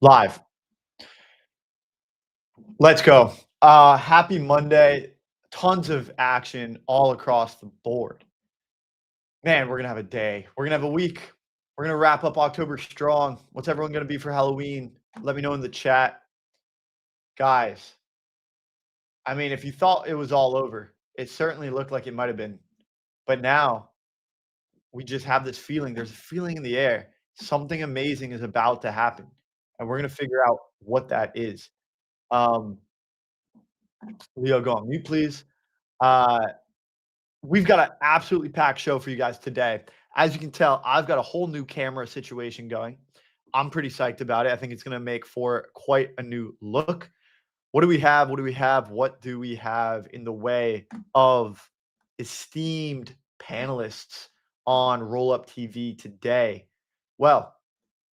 Live. Let's go. Happy Monday. Tons of action all across the board. Man, we're going to have a day. We're going to have a week. We're going to wrap up October strong. What's everyone going to be for Halloween? Let me know in the chat. Guys, I mean, if you thought it was all over, it certainly looked like it might have been. But now we just have this feeling. There's a feeling in the air. Something amazing is about to happen. And we're going to figure out what that is. Leo, go on mute, please. We've got an absolutely packed show for you guys today. As you can tell, I've got a whole new camera situation going. I'm pretty psyched about it. I think it's going to make for quite a new look. What do we have? What do we have? What do we have in the way of esteemed panelists on Rollup TV today? Well,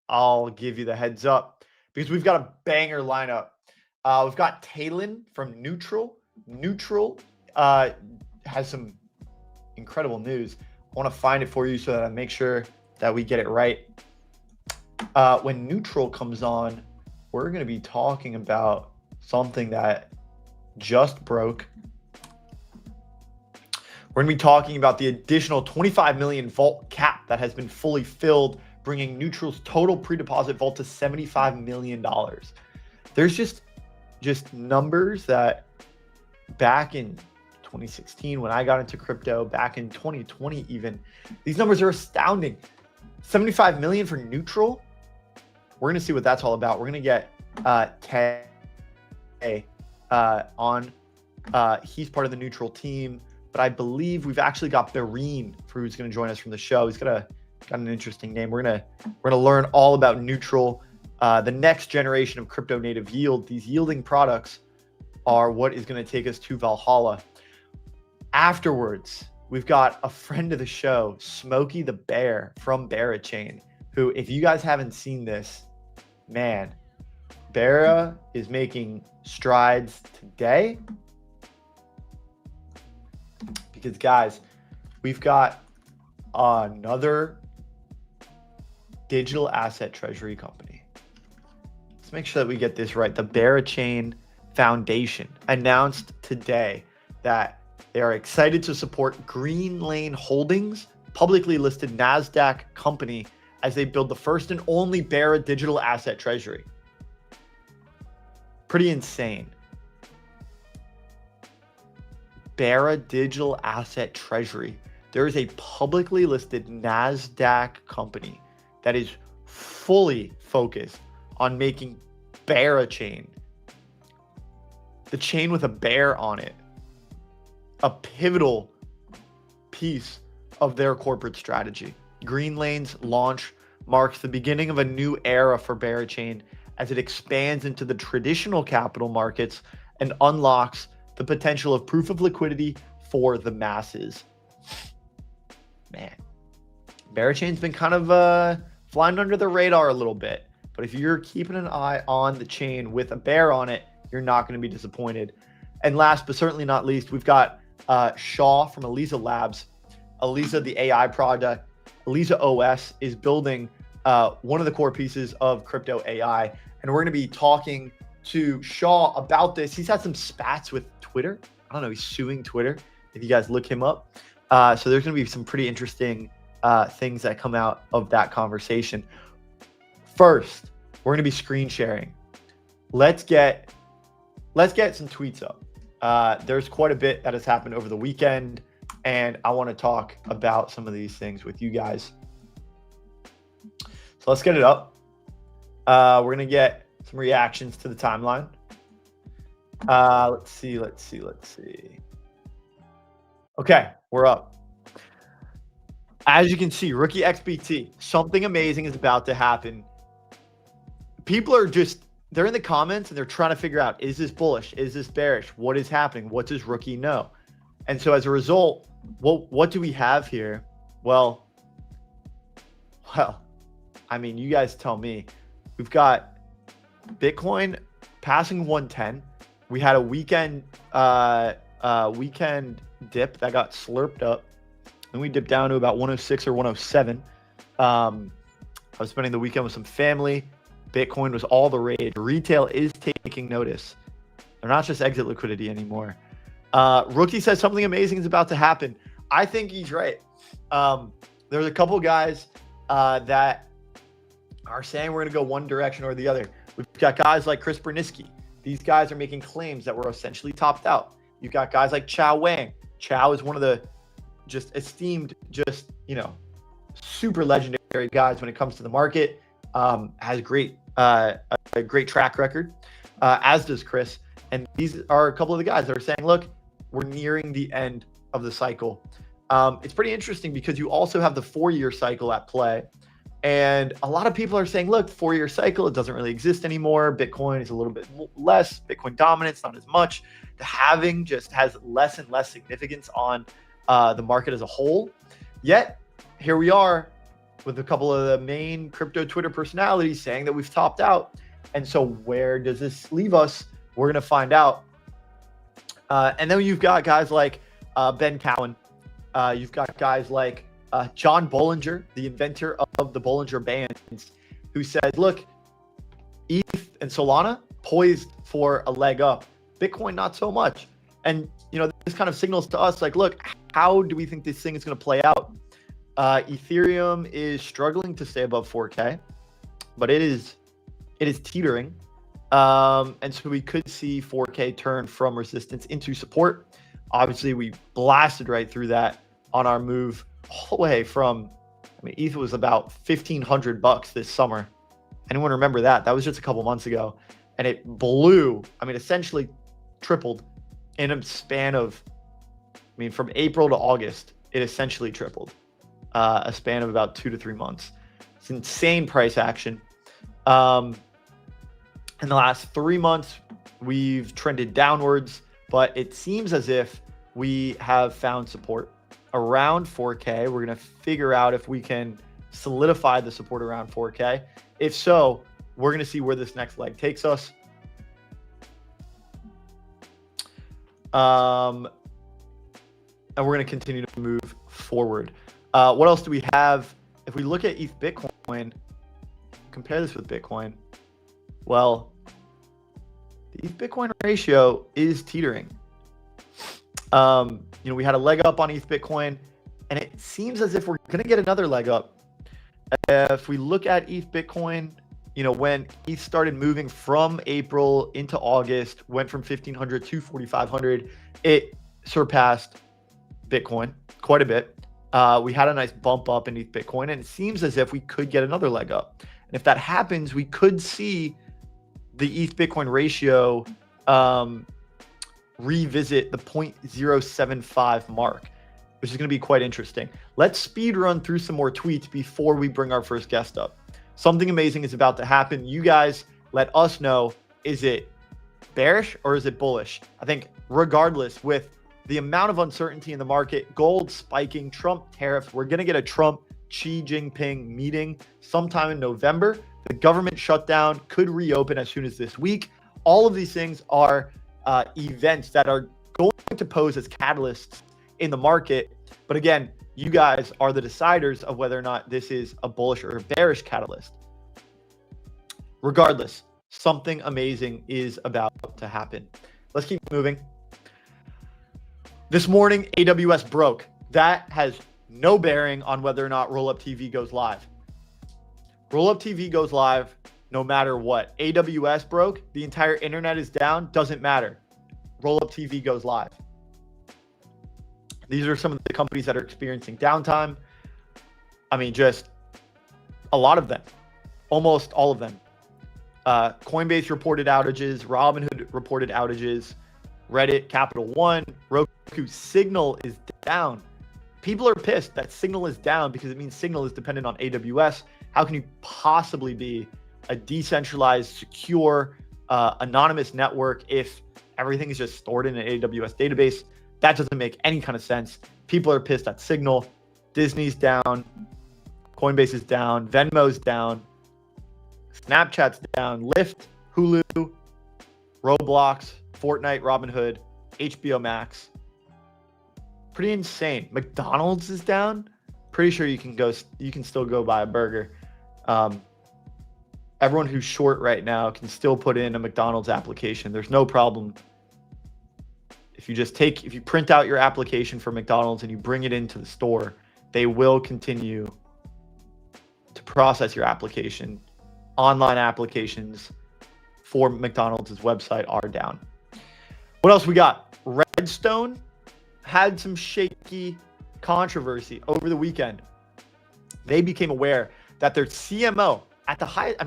I'll give you the heads up because we've got a banger lineup. We've got Talon from Neutrl. Neutrl has some incredible news. I want to find it for you so that I make sure that we get it right. When Neutrl comes on, we're going to be talking about something that just broke. We're going to be talking about the additional 25 million vault cap that has been fully filled, bringing Neutrl's total pre-deposit vault to $75 million. There's just numbers that back in 2016 when I got into crypto, back in 2020 even, these numbers are astounding. 75 million for Neutrl. We're going to see what that's all about. We're going to get Tay on. He's part of the Neutrl team, but I believe we've actually got Berachain for who's going to join us from the show. He's got an interesting name. We're gonna learn all about Neutrl, the next generation of crypto native yield. These yielding products are what is going to take us to Valhalla. Afterwards, we've got a friend of the show, Smokey the Bear from Berachain, who, if you guys haven't seen this, man, Bera is making strides today. Because, guys, we've got another digital asset treasury company. Let's make sure that we get this right. The Berachain Foundation announced today that they are excited to support Green Lane Holdings, publicly listed NASDAQ company, as they build the first and only Bera digital asset treasury. Pretty insane. Bera digital asset treasury. There is a publicly listed NASDAQ company that is fully focused on making Berachain, the chain with a bear on it, a pivotal piece of their corporate strategy. Green Lane's launch marks the beginning of a new era for Berachain as it expands into the traditional capital markets and unlocks the potential of proof of liquidity for the masses. Man, Berachain's been kind of flying under the radar a little bit, but if you're keeping an eye on the chain with a bear on it, you're not going to be disappointed. And last but certainly not least, we've got 𝘱 from Eliza Labs. Eliza, the AI product, ElizaOS is building one of the core pieces of crypto AI, and we're going to be talking to 𝘱 about this. He's had some spats with Twitter. I don't know, he's suing Twitter if you guys look him up. So there's going to be some pretty interesting things that come out of that conversation. First, we're going to be screen sharing. Let's get some tweets up. There's quite a bit that has happened over the weekend, and I want to talk about some of these things with you guys. So let's get it up. We're going to get some reactions to the timeline. Let's see. Okay, we're up. As you can see, Rookie XBT, something amazing is about to happen. People are they're in the comments and they're trying to figure out, is this bullish? Is this bearish? What is happening? What does Rookie know? And so as a result, what do we have here? Well, I mean, you guys tell me. We've got Bitcoin passing 110. We had a weekend dip that got slurped up, and we dipped down to about 106 or 107. I was spending the weekend with some family. Bitcoin was all the rage. Retail is taking notice. They're not just exit liquidity anymore. Rookie says something amazing is about to happen. I think he's right. There's a couple guys that are saying we're going to go one direction or the other. We've got guys like 𝘗𝘓𝘂𝘗𝘕. These guys are making claims that we're essentially topped out. You've got guys like Chao Wang. Chao is one of the just esteemed, just, you know, super legendary guys when it comes to the market. Has a great track record, as does Chris. And these are a couple of the guys that are saying, look, we're nearing the end of the cycle. It's pretty interesting because you also have the 4-year cycle at play. And a lot of people are saying, look, 4-year cycle, it doesn't really exist anymore. Bitcoin is a little bit less. Bitcoin dominance, not as much. The halving just has less and less significance on the market as a whole. Yet, here we are with a couple of the main crypto Twitter personalities saying that we've topped out. And so where does this leave us? We're going to find out. And then you've got guys like Ben Cowan. You've got guys like John Bollinger, the inventor of the Bollinger Bands, who said, look, ETH and Solana poised for a leg up. Bitcoin, not so much. And, you know, this kind of signals to us like, look, how do we think this thing is going to play out? Ethereum is struggling to stay above 4K, but it is teetering. And so we could see 4K turn from resistance into support. Obviously, we blasted right through that on our move all the way from, I mean, ETH was about $1,500 this summer. Anyone remember that? That was just a couple months ago. And it blew, I mean, essentially tripled in a span of, I mean, from April to August, it essentially tripled. A span of about 2 to 3 months. It's insane price action. In the last 3 months, we've trended downwards, but it seems as if we have found support around 4K. We're going to figure out if we can solidify the support around 4K. If so, we're going to see where this next leg takes us. And we're going to continue to move forward. What else do we have? If we look at ETH Bitcoin, compare this with Bitcoin, well, the ETH Bitcoin ratio is teetering. You know, we had a leg up on ETH Bitcoin, and it seems as if we're going to get another leg up. If we look at ETH Bitcoin, you know, when ETH started moving from April into August, went from 1,500 to 4,500, it surpassed Bitcoin quite a bit. We had a nice bump up in ETH Bitcoin, and it seems as if we could get another leg up. And if that happens, we could see the ETH Bitcoin ratio revisit the 0.075 mark, which is going to be quite interesting. Let's speed run through some more tweets before we bring our first guest up. Something amazing is about to happen. You guys let us know, is it bearish or is it bullish? I think regardless, with the amount of uncertainty in the market, gold spiking, Trump tariffs, we're going to get a Trump-Xi Jinping meeting sometime in November. The government shutdown could reopen as soon as this week. All of these things are events that are going to pose as catalysts in the market. But again, you guys are the deciders of whether or not this is a bullish or a bearish catalyst. Regardless, something amazing is about to happen. Let's keep moving. This morning, AWS broke. That has no bearing on whether or not Rollup TV goes live. Rollup TV goes live no matter what. AWS broke, the entire internet is down, doesn't matter. Rollup TV goes live. These are some of the companies that are experiencing downtime. I mean, just a lot of them, almost all of them. Coinbase reported outages, Robinhood reported outages, Reddit, Capital One, Roku, Signal is down. People are pissed that Signal is down because it means Signal is dependent on AWS. How can you possibly be a decentralized, secure, anonymous network if everything is just stored in an AWS database? That doesn't make any kind of sense. People are pissed at Signal. Disney's down. Coinbase is down. Venmo's down. Snapchat's down. Lyft, Hulu, Roblox, Fortnite, Robinhood, HBO Max. Pretty insane. McDonald's is down. Pretty sure you can still go buy a burger. everyone who's short right now can still put in a McDonald's application. There's no problem. If you print out your application for McDonald's and you bring it into the store, they will continue to process your application. Online applications for McDonald's website are down. What else we got? Redstone had some shaky controversy over the weekend. They became aware that their CMO at the highest,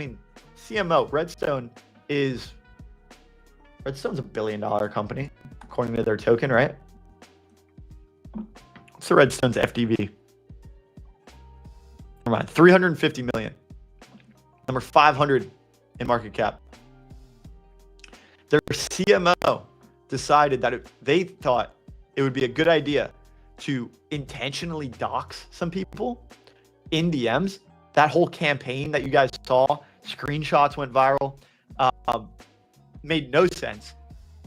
CMO, Redstone's a $1 billion company, according to their token, right? What's the Redstone's FDV? Never mind, 350 million. Number 500 in market cap. Their CMO decided that they thought it would be a good idea to intentionally dox some people in DMs. That whole campaign that you guys saw, screenshots went viral, made no sense.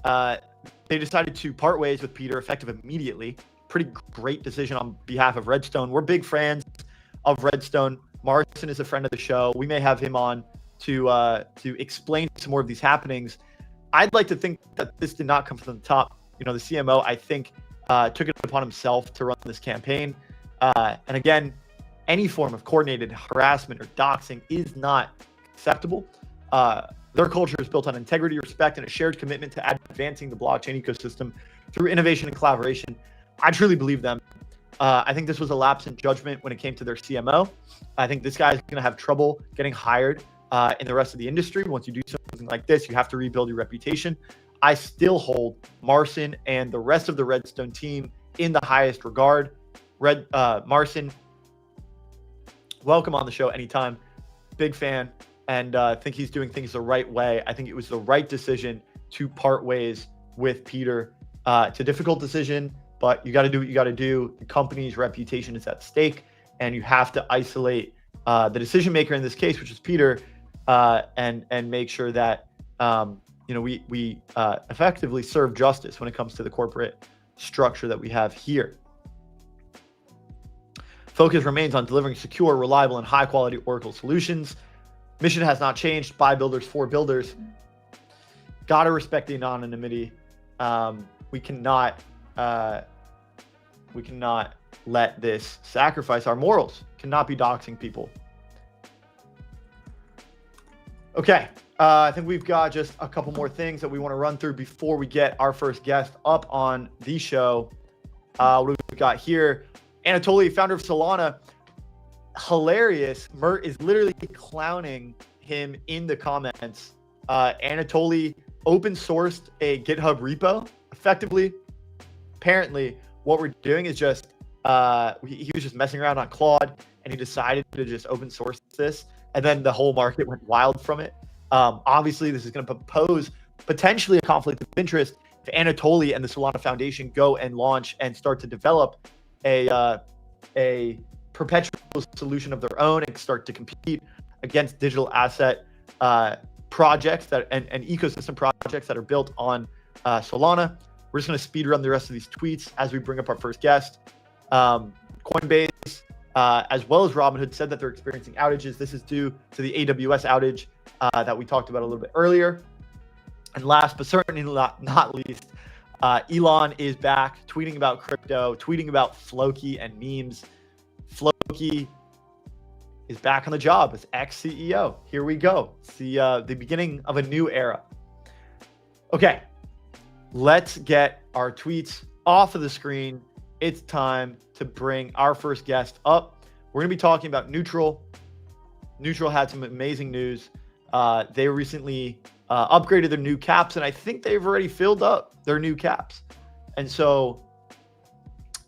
They decided to part ways with Peter effective immediately. Pretty great decision on behalf of Redstone. We're big fans of Redstone. Marcin is a friend of the show. We may have him on to explain some more of these happenings. I'd like to think that this did not come from the top. The CMO, I think, took it upon himself to run this campaign. And again, any form of coordinated harassment or doxing is not acceptable. Their culture is built on integrity, respect, and a shared commitment to advancing the blockchain ecosystem through innovation and collaboration. I truly believe them. I think this was a lapse in judgment when it came to their CMO. I think this guy is going to have trouble getting hired in the rest of the industry. Once you do something like this, you have to rebuild your reputation. I still hold Marcin and the rest of the Redstone team in the highest regard. Marcin, welcome on the show anytime. Big fan, and think he's doing things the right way. I think it was the right decision to part ways with Peter. It's a difficult decision, but you got to do what you got to do. The company's reputation is at stake, and you have to isolate the decision maker in this case, which is Peter, and make sure that we effectively serve justice when it comes to the corporate structure that we have here. Focus remains on delivering secure, reliable, and high-quality Oracle solutions. Mission has not changed. By builders, for builders. Gotta respect the anonymity. We cannot let this sacrifice our morals. Cannot be doxing people. Okay, I think we've got just a couple more things that we want to run through before we get our first guest up on the show. What do we got here? 𝘗𝘠𝘠𝘚, founder of Solana, hilarious. Mert is literally clowning him in the comments. 𝘗𝘠𝘠𝘚 open sourced a GitHub repo. Effectively, apparently, what we're doing is just he was just messing around on Claude, and he decided to just open source this, and then the whole market went wild from it. Obviously, this is going to pose potentially a conflict of interest if 𝘗𝘠𝘠𝘠 and the Solana Foundation go and launch and start to develop a perpetual solution of their own and start to compete against digital asset projects and ecosystem projects that are built on Solana. We're just going to speed run the rest of these tweets as we bring up our first guest. Coinbase, as well as Robinhood, said that they're experiencing outages. This is due to the AWS outage that we talked about a little bit earlier. And last but certainly not least, Elon is back tweeting about crypto, tweeting about Floki and memes. Floki is back on the job as ex-CEO. Here we go. It's the beginning of a new era. Okay, let's get our tweets off of the screen. It's time to bring our first guest up. We're going to be talking about Neutrl. Neutrl had some amazing news. They recently upgraded their new caps, and I think they've already filled up their new caps. And so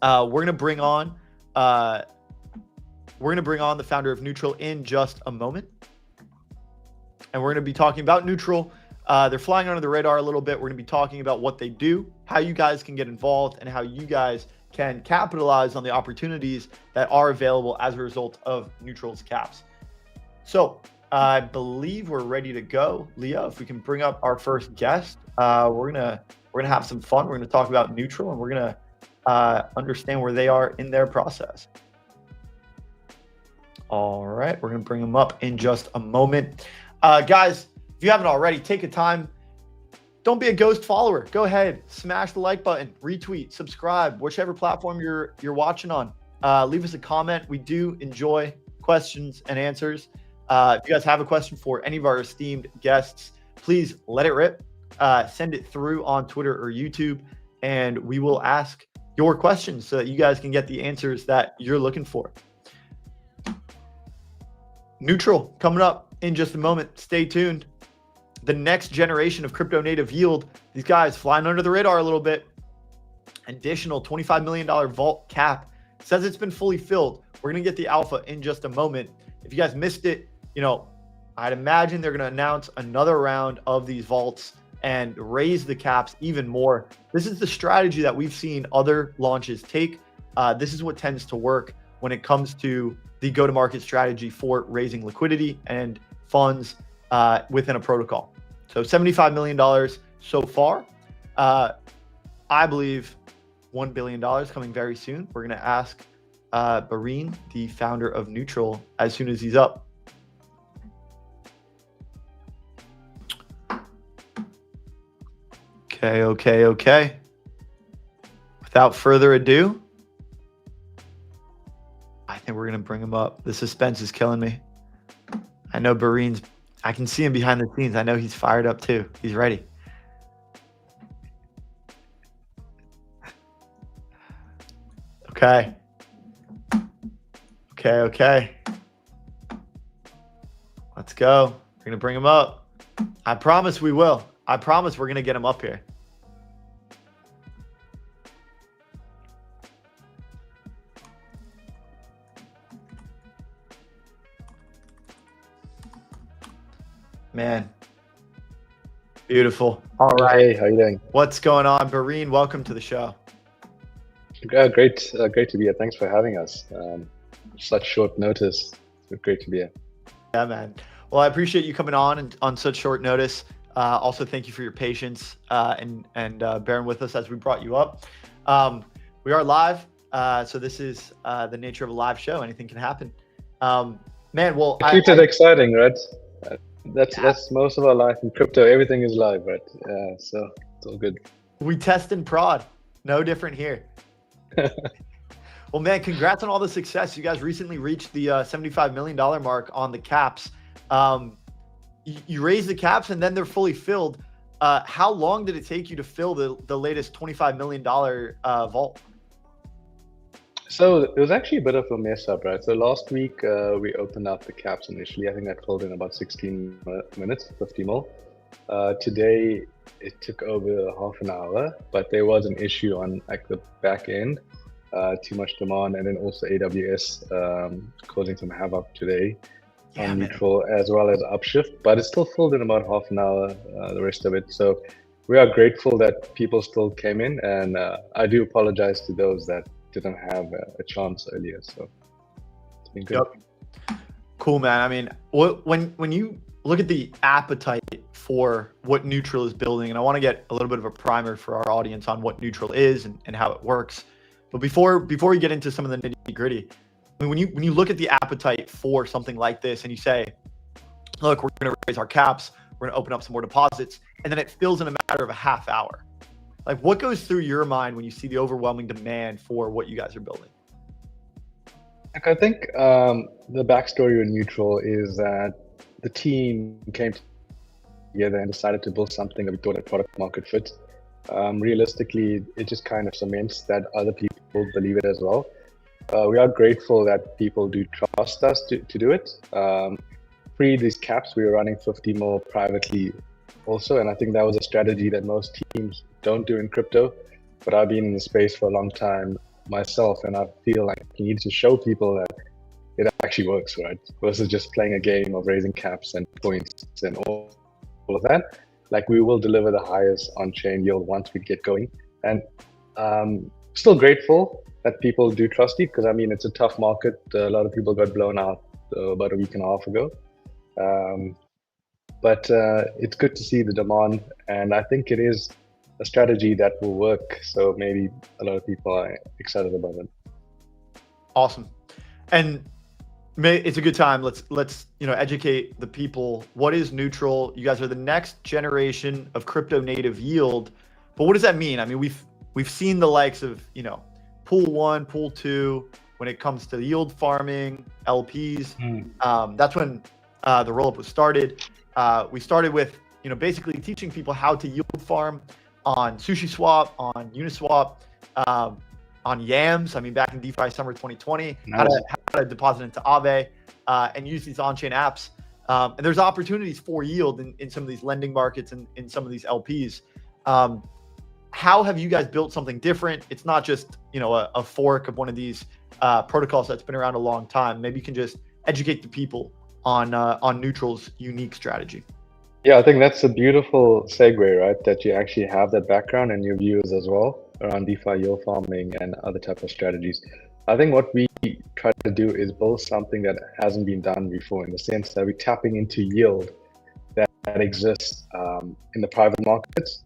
we're going to bring on the founder of Neutrl in just a moment. And we're going to be talking about Neutrl. They're flying under the radar a little bit. We're going to be talking about what they do, how you guys can get involved, and how you guys can capitalize on the opportunities that are available as a result of Neutrl's caps. So I believe we're ready to go. Leo, if we can bring up our first guest, we're gonna have some fun. We're gonna talk about Neutrl, and we're gonna understand where they are in their process. All right, we're gonna bring them up in just a moment. Guys, if you haven't already, take a time. Don't be a ghost follower. Go ahead, smash the like button, retweet, subscribe, whichever platform you're watching on. Leave us a comment. We do enjoy questions and answers. If you guys have a question for any of our esteemed guests, please let it rip. Send it through on Twitter or YouTube, and we will ask your questions so that you guys can get the answers that you're looking for. Neutrl coming up in just a moment. Stay tuned. The next generation of crypto native yield. These guys flying under the radar a little bit. Additional $25 million vault cap. Says it's been fully filled. We're going to get the alpha in just a moment. If you guys missed it, I'd imagine they're going to announce another round of these vaults and raise the caps even more. This is the strategy that we've seen other launches take. This is what tends to work when it comes to the go-to-market strategy for raising liquidity and funds within a protocol. So $75 million so far. I believe $1 billion coming very soon. We're going to ask 𝘗𝘬𝘮𝘬, the founder of Neutrl, as soon as he's up. Okay. Without further ado, I think we're going to bring him up. The suspense is killing me. I know 𝘗𝘬𝘮's, I can see him behind the scenes. I know he's fired up too. He's ready. Okay. Let's go. We're going to bring him up. I promise we will. I promise we're going to get him up here. Man. Beautiful. All right. Hey, how you doing? What's going on, 𝘗𝘬𝘮? Welcome to the show. Great to be here. Thanks for having us. Such short notice. It's great to be here. Yeah, man. Well, I appreciate you coming on such short notice. Also, thank you for your patience and bearing with us as we brought you up. We are live, so this is the nature of a live show. Anything can happen. Man, well, keeps it exciting, right? That's most of our life in crypto. Everything is live, right? So it's all good. We test and prod. No different here. Well, man, congrats on all the success. You guys recently reached the $75 million mark on the caps. You raised the caps and then they're fully filled. How long did it take you to fill the latest $25 million vault? So it was actually a bit of a mess up, right? So last week we opened up the caps initially. I think that filled in about 16 minutes, 50 mil. Today it took over half an hour, but there was an issue on like the back end, too much demand, and then also AWS causing some havoc today on Neutrl as well as Upshift. But it still filled in about half an hour, the rest of it. So we are grateful that people still came in, and I do apologize to those that didn't have a chance earlier. So it's been good. Yep. Cool, man. I mean, when you look at the appetite for what Neutrl is building, and I want to get a little bit of a primer for our audience on what Neutrl is and how it works. But before we get into some of the nitty gritty, I mean, when you look at the appetite for something like this and you say, look, we're going to raise our caps, we're going to open up some more deposits, and then it fills in a matter of a half hour. Like, what goes through your mind when you see the overwhelming demand for what you guys are building? I think the backstory of Neutrl is that the team came together and decided to build something that we thought had product market fit. Realistically, it just kind of cements that other people believe it as well. We are grateful that people do trust us to do it. Pre these caps, we were running 50 mil privately also, and I think that was a strategy that most teams don't do in crypto. But I've been in the space for a long time myself, and I feel like you need to show people that it actually works, right? Versus just playing a game of raising caps and points and all of that. Like, we will deliver the highest on-chain yield once we get going. And still grateful that people do trust it, because I mean, it's a tough market. A lot of people got blown out about a week and a half ago. But it's good to see the demand, and I think it is a strategy that will work. So maybe a lot of people are excited about it. Awesome. And It's a good time. Let's educate the people. What is Neutrl? You guys are the next generation of crypto native yield, but what does that mean? I mean, we've seen the likes of pool 1, pool 2 when it comes to yield farming, LPs. That's when the Rollup was started. We started with basically teaching people how to yield farm on SushiSwap, on Uniswap, on Yams. I mean, back in DeFi summer 2020, Nice. how to deposit into Aave and use these on-chain apps. And there's opportunities for yield in some of these lending markets and in some of these LPs. How have you guys built something different? It's not just a fork of one of these protocols that's been around a long time. Maybe you can just educate the people on Neutrl's unique strategy. Yeah, I think that's a beautiful segue, right? That you actually have that background and your views as well around DeFi yield farming and other type of strategies. I think what we try to do is build something that hasn't been done before, in the sense that we're tapping into yield that exists in the private markets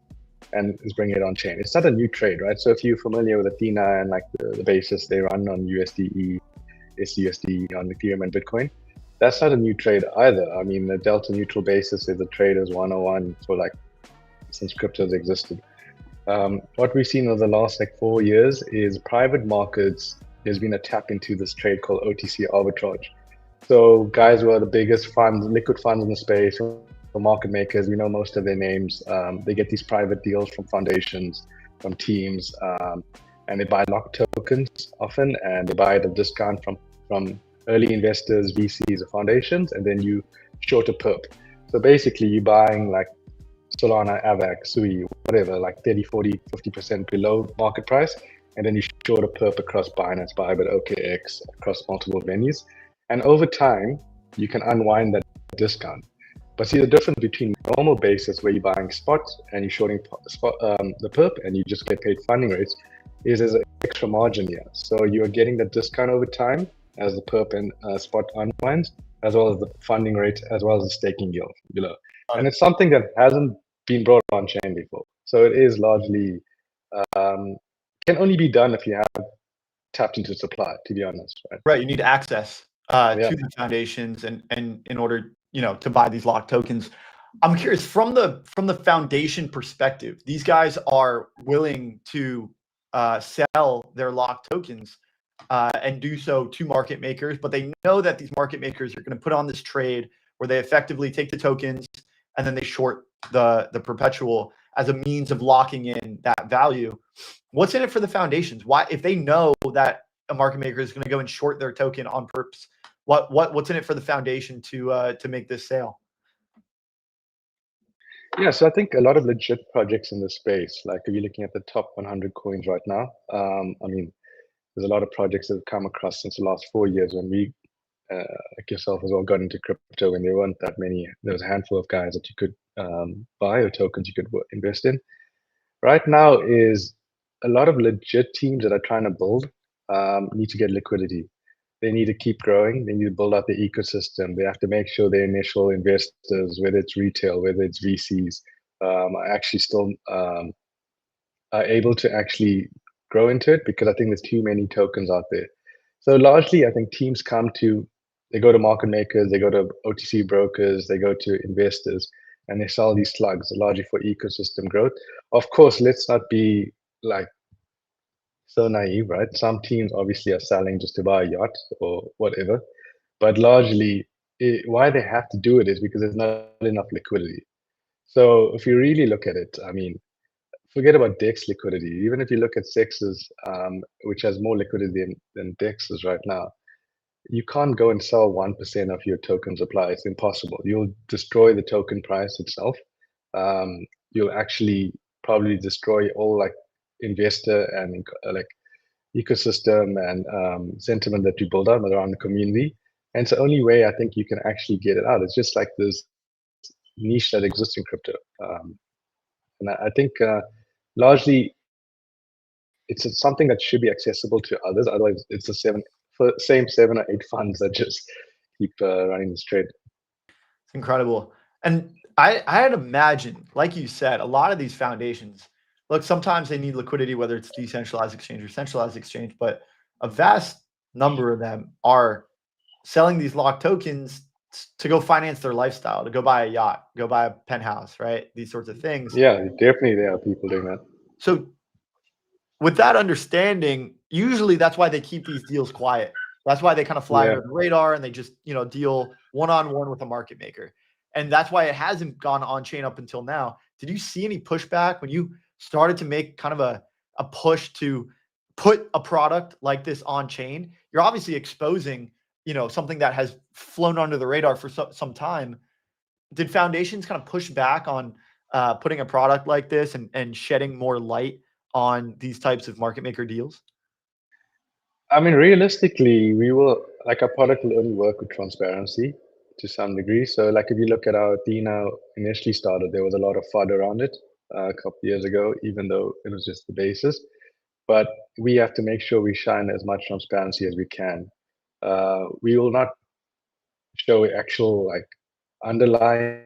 and is bringing it on chain. It's not a new trade, right? So if you're familiar with Athena and like the basis they run on USDE, SUSD on Ethereum and Bitcoin, that's not a new trade either. I mean, the delta neutral basis is a traders 101 for since cryptos existed. What we've seen over the last 4 years is private markets, there's been a tap into this trade called OTC arbitrage. So guys who are the biggest funds, liquid funds in the space, for market makers, we know most of their names. They get these private deals from foundations, from teams, and they buy locked tokens often, and they buy it at a discount from early investors, VCs, or foundations, and then you short a perp. So basically, you're buying Solana, AVAX, Sui, whatever, 30, 40, 50% below market price, and then you short a perp across Binance, Bybit, OKX, across multiple venues. And over time, you can unwind that discount. But see, the difference between normal basis, where you're buying spot and you're shorting the perp and you just get paid funding rates, is there's an extra margin here. So you're getting the discount over time as the perp and spot unwinds, as well as the funding rate, as well as the staking yield below. And it's something that hasn't been brought on chain before. So it is largely, can only be done if you have tapped into supply, to be honest. Right. You need access to the foundations and in order, to buy these locked tokens. I'm curious, from the foundation perspective, these guys are willing to sell their locked tokens and do so to market makers, but they know that these market makers are going to put on this trade where they effectively take the tokens and then they short the perpetual as a means of locking in that value. What's in it for the foundations? Why, if they know that a market maker is going to go and short their token on perps, what's in it for the foundation to make this sale? Yeah, so I think a lot of legit projects in the space, if you're looking at the top 100 coins right now, I mean, there's a lot of projects that have come across since the last 4 years when we, like yourself as well, got into crypto, and there weren't that many. There was a handful of guys that you could buy, or tokens you could invest in. Right now is a lot of legit teams that are trying to build need to get liquidity. They need to keep growing. They need to build out the ecosystem. They have to make sure their initial investors, whether it's retail, whether it's VCs, are actually still are able to actually grow into it, because I think there's too many tokens out there. So largely, I think teams they go to market makers, they go to OTC brokers, they go to investors, and they sell these slugs largely for ecosystem growth. Of course, let's not be so naive, right? Some teams obviously are selling just to buy a yacht or whatever, but largely why they have to do it is because there's not enough liquidity. So if you really look at it, I mean, forget about DEX liquidity. Even if you look at SEX's, which has more liquidity than DEX's right now, you can't go and sell 1% of your token supply. It's impossible. You'll destroy the token price itself. You'll actually probably destroy all investor and ecosystem and sentiment that you build up around the community. And it's the only way I think you can actually get it out. It's just this niche that exists in crypto. And I think largely it's something that should be accessible to others. Otherwise, it's the same 7 or 8 funds that just keep running this trade. It's incredible. And I'd imagine, like you said, a lot of these foundations, look, sometimes they need liquidity, whether it's decentralized exchange or centralized exchange, but a vast number of them are selling these locked tokens to go finance their lifestyle, to go buy a yacht, go buy a penthouse, right? These sorts of things. Yeah, definitely there are people doing that. So with that understanding, usually that's why they keep these deals quiet. That's why they kind of fly under the radar and they just, deal one-on-one with a market maker. And that's why it hasn't gone on chain up until now. Did you see any pushback when you started to make kind of a push to put a product like this on chain? You're obviously exposing, something that has flown under the radar for some time. Did foundations kind of push back on putting a product like this and shedding more light on these types of market maker deals? I mean, realistically, our product will only work with transparency to some degree. So like if you look at how Athena initially started, there was a lot of FUD around it a couple of years ago, even though it was just the basis. But we have to make sure we shine as much transparency as we can. We will not show actual underlying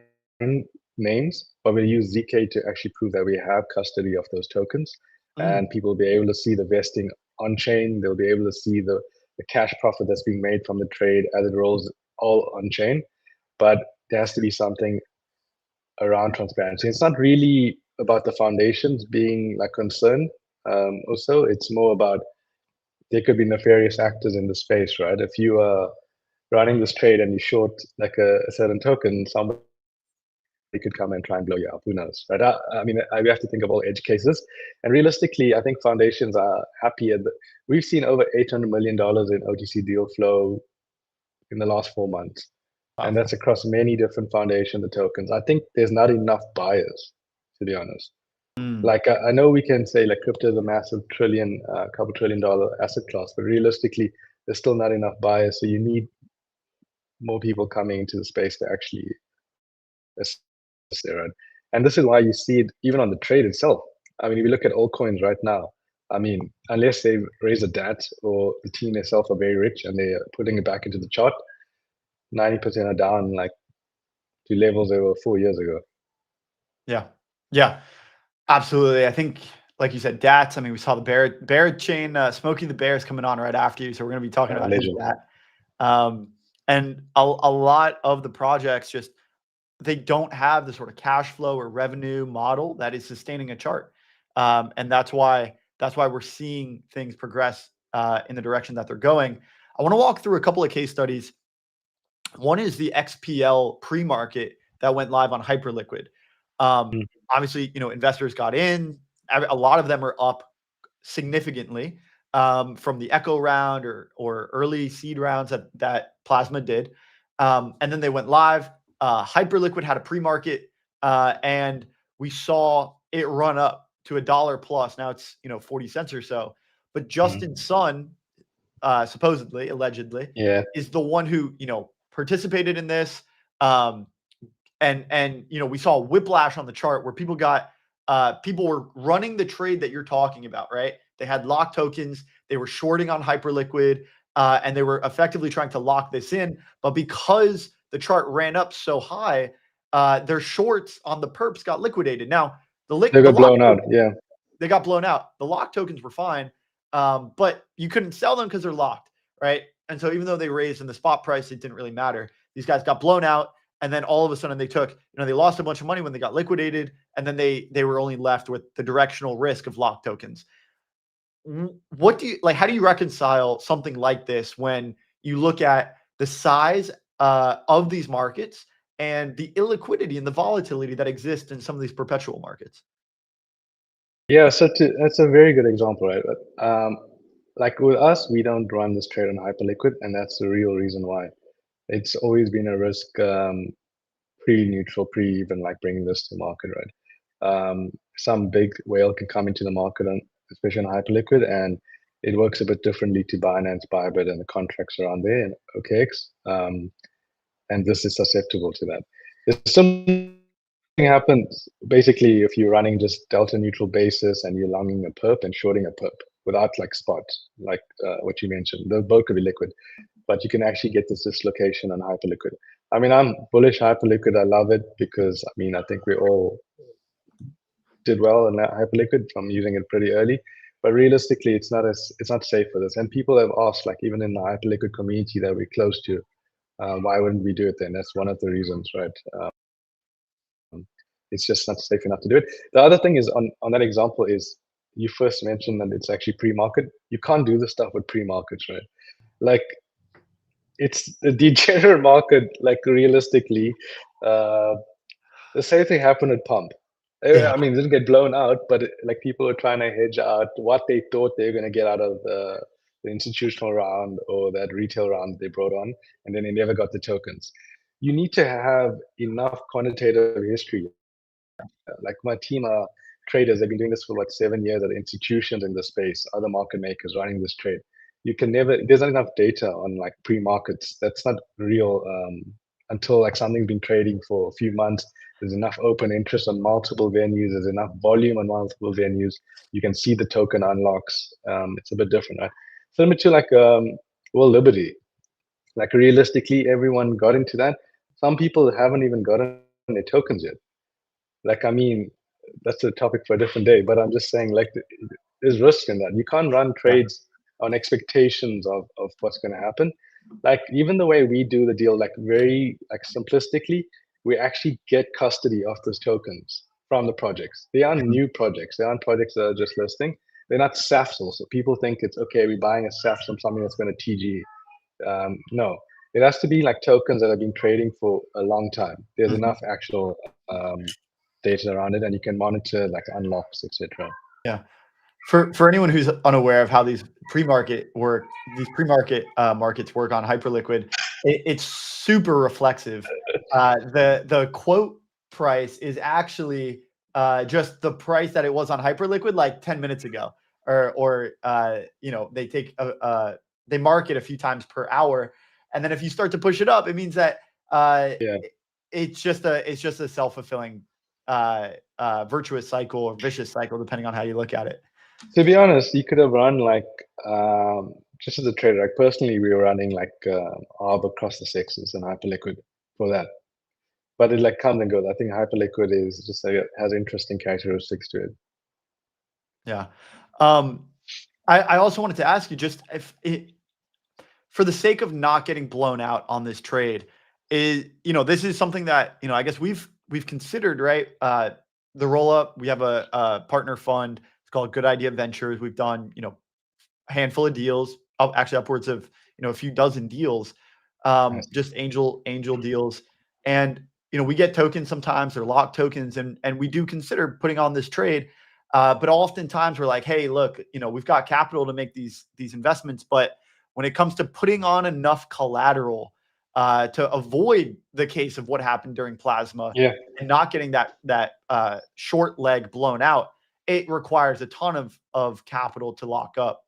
names, but we'll use ZK to actually prove that we have custody of those tokens. And people will be able to see the vesting on chain. They'll be able to see the cash profit that's being made from the trade as it rolls all on chain. But there has to be something around transparency. It's not really about the foundations being concerned. Also, it's more about there could be nefarious actors in the space, right? If you are running this trade and you short a certain token, somebody could come and try and blow you up. Who knows, right? We have to think of all edge cases. And realistically, I think foundations are happy. We've seen over $800 million in OTC deal flow in the last 4 months. Wow. And that's across many different foundations and tokens. I think there's not enough buyers, to be honest. I know we can say crypto is a massive couple $trillion asset class, but realistically, there's still not enough buyers. So you need more people coming into the space to actually assess it, right? And this is why you see it even on the trade itself. I mean, if you look at altcoins right now, unless they raise a DAT or the team itself are very rich and they're putting it back into the chart, 90% are down to levels they were 4 years ago. Yeah, absolutely. I think, like you said, DATs. We saw the Berachain, Smokey the Bear is coming on right after you, so we're going to be talking about that. And a lot of the projects they don't have the sort of cash flow or revenue model that is sustaining a chart, and that's why we're seeing things progress in the direction that they're going. I want to walk through a couple of case studies. One is the XPL pre-market that went live on Hyperliquid. Obviously, investors got in. A lot of them are up significantly from the Echo round or early seed rounds that Plasma did. And then they went live. Hyperliquid had a pre-market and we saw it run up to $1 plus. Now it's 40 cents or so. But Justin Sun, supposedly, allegedly, is the one who participated in this. And we saw a whiplash on the chart where people were running the trade that you're talking about, right? They had locked tokens, they were shorting on Hyperliquid, and they were effectively trying to lock this in. But because the chart ran up so high, their shorts on the perps got liquidated. Now they got blown out. Yeah, they got blown out. The locked tokens were fine, but you couldn't sell them because they're locked, right? And so even though they raised in the spot price, it didn't really matter. These guys got blown out. And then all of a sudden they took, they lost a bunch of money when they got liquidated. And then they were only left with the directional risk of locked tokens. What do you how do you reconcile something like this when you look at the size of these markets and the illiquidity and the volatility that exists in some of these perpetual markets? Yeah, so that's a very good example, right? With us, we don't run this trade on Hyperliquid, and that's the real reason why. It's always been a risk pre-neutral, even bringing this to market, right? Some big whale can come into the market, especially on Hyperliquid, and it works a bit differently to Binance, Bybit, and the contracts around there, and OKX. And this is susceptible to that. There's something happens basically if you're running just delta neutral basis and you're longing a perp and shorting a perp without spot, what you mentioned. The both could be liquid, but you can actually get this dislocation on Hyperliquid. I'm bullish Hyperliquid. I love it because I think we all did well in that Hyperliquid from using it pretty early. But realistically, it's not safe for this. And people have asked, even in the Hyperliquid community that we're close to, why wouldn't we do it then? That's one of the reasons, right? It's just not safe enough to do it. The other thing is on that example is you first mentioned that it's actually pre-market. You can't do this stuff with pre-markets, right? Like it's the degenerate market. Like realistically, the same thing happened at pump. I mean, it didn't get blown out, but like people were trying to hedge out what they thought they were going to get out of the institutional round or that retail round they brought on, and then they never got the tokens. You need to have enough quantitative history. Like my team are traders. They've been doing this for like 7 years at institutions in the space, other market makers running this trade. You can never, there's not enough data on like pre-markets. That's not real until like something's been trading for a few months. There's enough open interest on multiple venues. There's enough volume on multiple venues. You can see the token unlocks. It's a bit different, right? Similar to like Liberty. Like realistically, everyone got into that. Some people haven't even gotten their tokens yet. Like, I mean, that's a topic for a different day, but I'm just saying like there's risk in that. You can't run trades on expectations of what's going to happen. Like even the way we do the deal, like very like simplistically, we actually get custody of those tokens from the projects. They aren't new projects. They aren't projects that are just listing. They're not SAFs also. People think it's okay, we're buying a SAF from something that's going to TG. No, it has to be like tokens that have been trading for a long time. There's enough actual data around it, and you can monitor like unlocks, etc. Yeah. For anyone who's unaware of how these pre-market markets work on Hyperliquid, it's super reflexive. The quote price is actually just the price that it was on Hyperliquid like 10 minutes ago, or you know, they take they mark it a few times per hour, and then if you start to push it up, it means that it's just a self-fulfilling virtuous cycle or vicious cycle, depending on how you look at it. To be honest, you could have run like just as a trader. Like personally, we were running like ARB across the sexes and Hyperliquid for that, but it like comes and goes. I think Hyperliquid is just like, it has interesting characteristics to it. Yeah. I also wanted to ask you, just if it, for the sake of not getting blown out on this trade, is, you know, this is something that, you know, I guess we've considered, right? The Rollup, we have a partner fund. It's called Good Idea Ventures. We've done, you know, a handful of deals, actually upwards of, you know, a few dozen deals, just angel deals. And, you know, we get tokens sometimes, or lock tokens, and we do consider putting on this trade. But oftentimes we're like, hey, look, you know, we've got capital to make these investments, but when it comes to putting on enough collateral to avoid the case of what happened during Plasma and not getting that short leg blown out, it requires a ton of capital to lock up.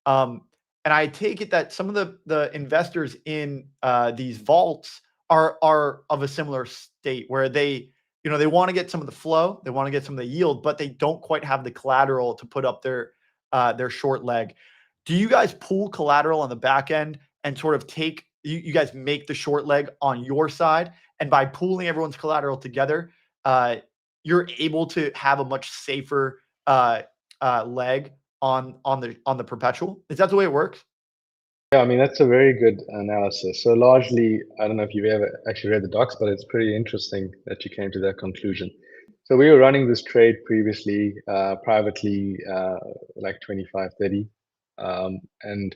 And I take it that some of the investors in these vaults are of a similar state, where they, you know, they want to get some of the flow, they want to get some of the yield, but they don't quite have the collateral to put up their short leg. Do you guys pool collateral on the back end and sort of take, you guys make the short leg on your side, and by pooling everyone's collateral together, you're able to have a much safer leg on the perpetual? Is that the way it works? Yeah, I mean, that's a very good analysis. So largely, I don't know if you've ever actually read the docs, but it's pretty interesting that you came to that conclusion. So we were running this trade previously, privately, like 25, 30. And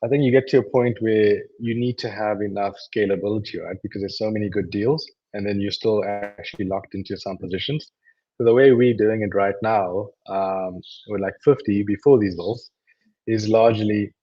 I think you get to a point where you need to have enough scalability, right? Because there's so many good deals, and then you're still actually locked into some positions. So the way we're doing it right now, with like 50 before these vaults, is largely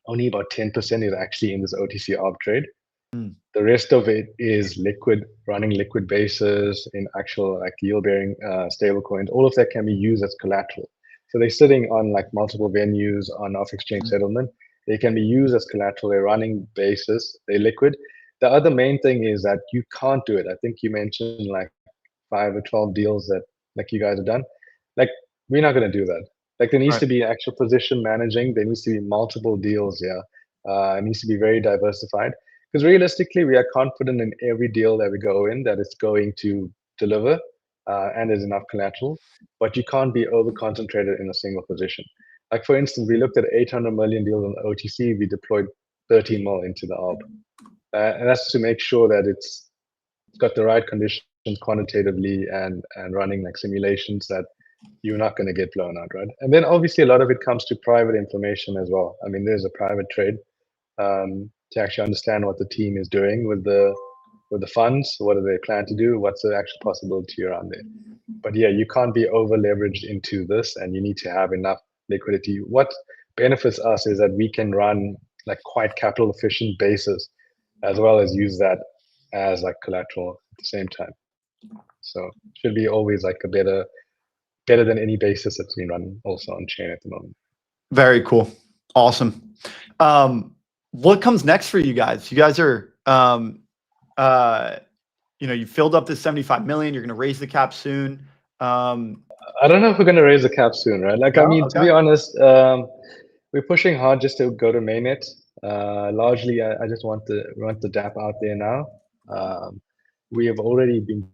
only about 10% is actually in this OTC arb trade. The rest of it is liquid, running liquid bases in actual like yield-bearing stable coins. All of that can be used as collateral. So they're sitting on like multiple venues on off-exchange settlement. They can be used as collateral. They're running bases. They're liquid. The other main thing is that you can't do it. I think you mentioned like 5 or 12 deals that like you guys have done. Like we're not going to do that. Like there needs to be actual position managing. There needs to be multiple deals. It needs to be very diversified. Because realistically, we are confident in every deal that we go in that it's going to deliver and there's enough collateral, but you can't be over concentrated in a single position. Like for instance, we looked at 800 million deals on the OTC, we deployed 13 mil into the ARB. and that's to make sure that it's got the right conditions quantitatively and running like simulations that you're not going to get blown out, right? And then obviously a lot of it comes to private information as well. I mean, there's a private trade to actually understand what the team is doing with the funds. What do they plan to do? What's the actual possibility around there? But yeah, you can't be over leveraged into this, and you need to have enough liquidity. What benefits us is that we can run like quite capital efficient bases, as well as use that as like collateral at the same time. So it should be always like a better than any basis that's been run also on chain at the moment. Very cool. Awesome. What comes next for you guys? You guys are, you filled up this 75 million. You're going to raise the cap soon. I don't know if we're going to raise the cap soon, right? Like, I mean, to be honest, we're pushing hard just to go to mainnet. Largely, I just want the dApp out there now. We have already been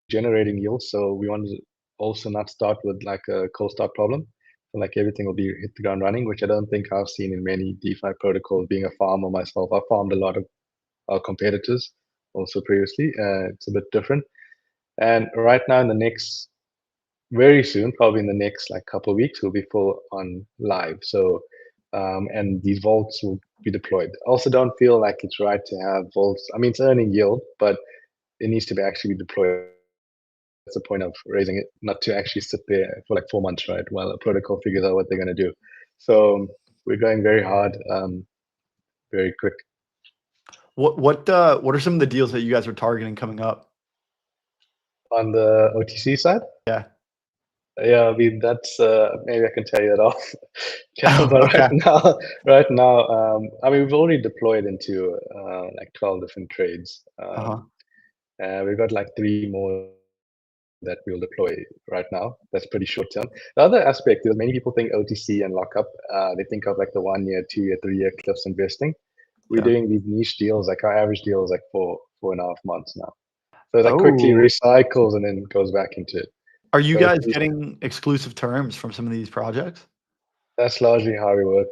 generating yield, so we want to also not start with like a cold start problem. So like everything will be hit the ground running, which I don't think I've seen in many DeFi protocols. Being a farmer myself, I farmed a lot of our competitors also previously. It's a bit different. And right now, in the next, very soon, probably in the next like couple of weeks, we'll be full on live. So, and these vaults will be deployed. Also, don't feel like it's right to have vaults. I mean, it's earning yield, but it needs to be actually deployed. That's the point of raising it, not to actually sit there for like 4 months, right? While a protocol figures out what they're going to do. So we're going very hard, very quick. What are some of the deals that you guys are targeting coming up? On the OTC side? Yeah. Yeah, I mean, that's maybe I can tell you that off. But right now, I mean, we've already deployed into like 12 different trades. We've got like 3 more that we'll deploy right now. That's pretty short term. The other aspect is many people think OTC and lockup. They think of like the 1 year, 2 year, 3 year cliffs investing. We're doing these niche deals, like our average deal is like 4.5 months now. So it like quickly recycles and then goes back into it. Are you guys getting exclusive terms from some of these projects? That's largely how we work.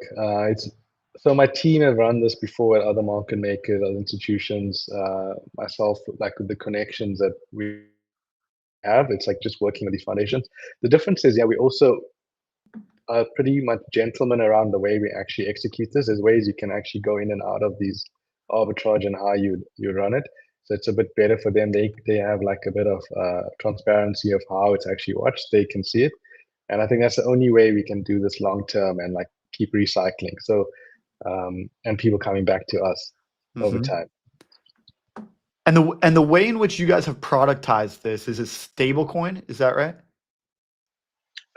So my team have run this before at other market makers, other institutions. Myself, like with the connections that we have, it's like just working with these foundations. The difference is, yeah, we also are pretty much gentlemen around the way we actually execute this. There's ways you can actually go in and out of these arbitrage and how you run it. So it's a bit better for them. They have like a bit of transparency of how it's actually watched. They can see it. And I think that's the only way we can do this long term and like keep recycling. So, and people coming back to us over time. And the way in which you guys have productized this is a stable coin. Is that right?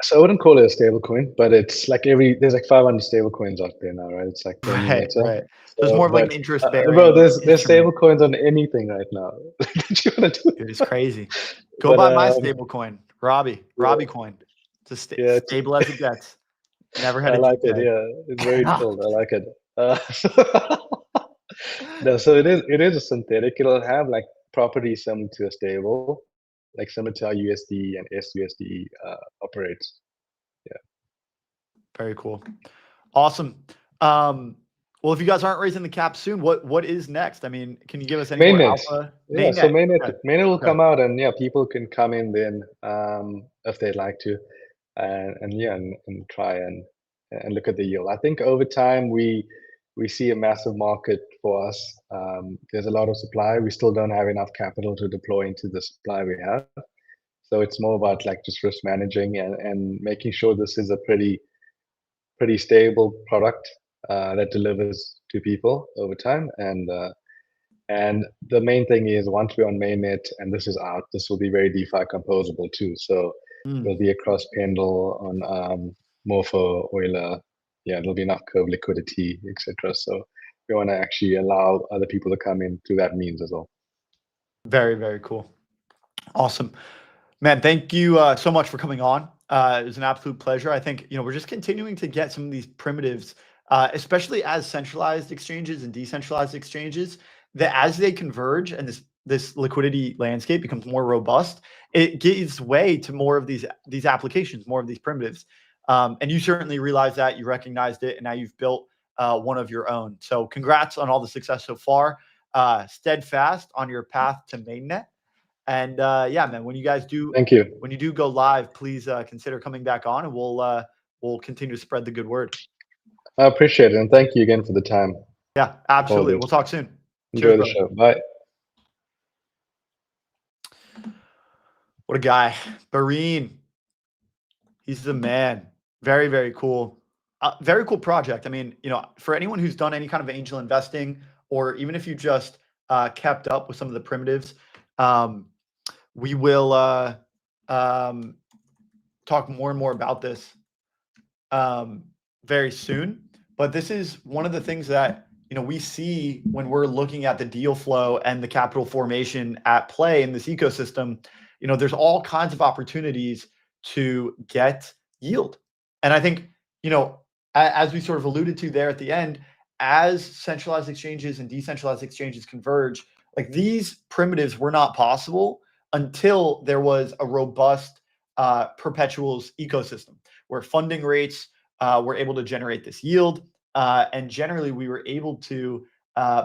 So I wouldn't call it a stable coin, but it's like there's like 500 stable coins out there now, right? It's like right. So there's more of like an interest bearing. Bro, there's stable coins on anything right now. What you want to do? Dude, it's crazy. Go buy my stable coin, Robbie coin. It's stable as it gets. Never had. I like it. Yeah, it's very cool. I like it. No, so it is a synthetic. It'll have like properties similar to a stable, like similar to how USD and SUSD operates. Yeah. Very cool. Awesome. Well, if you guys aren't raising the cap soon, what is next? I mean, can you give us any more alpha? Yeah, so mainnet will come out, and yeah, people can come in then if they'd like to, and try and look at the yield. I think over time we see a massive market for us. There's a lot of supply. We still don't have enough capital to deploy into the supply we have. So it's more about like just risk managing and making sure this is a pretty stable product that delivers to people over time. And the main thing is once we're on mainnet and this is out, this will be very DeFi composable too. So it'll be across Pendle on Morpho, Euler. Yeah, there'll be enough curve liquidity, etc. So we want to actually allow other people to come in through that means as well. Very, very cool. Awesome. Man, thank you so much for coming on. It was an absolute pleasure. I think, we're just continuing to get some of these primitives, especially as centralized exchanges and decentralized exchanges, that as they converge and this liquidity landscape becomes more robust, it gives way to more of these applications, more of these primitives. And you certainly realized that, you recognized it, and now you've built one of your own. So congrats on all the success so far. steadfast on your path to mainnet. And yeah, man, when you guys do, Thank you. when you do go live, please consider coming back on, and we'll continue to spread the good word. I appreciate it, and thank you again for the time. Yeah, absolutely. We'll talk soon. Enjoy Cheers, the brother. show. Bye. What a guy, Berachain. He's the man. Very, very cool. Very cool project. I mean, you know, for anyone who's done any kind of angel investing, or even if you just kept up with some of the primitives, we will talk more and more about this very soon. But this is one of the things that, you know, we see when we're looking at the deal flow and the capital formation at play in this ecosystem. You know, there's all kinds of opportunities to get yield. And I think, you know, as we sort of alluded to there at the end, as centralized exchanges and decentralized exchanges converge, like these primitives were not possible until there was a robust perpetuals ecosystem where funding rates were able to generate this yield. And generally, we were able to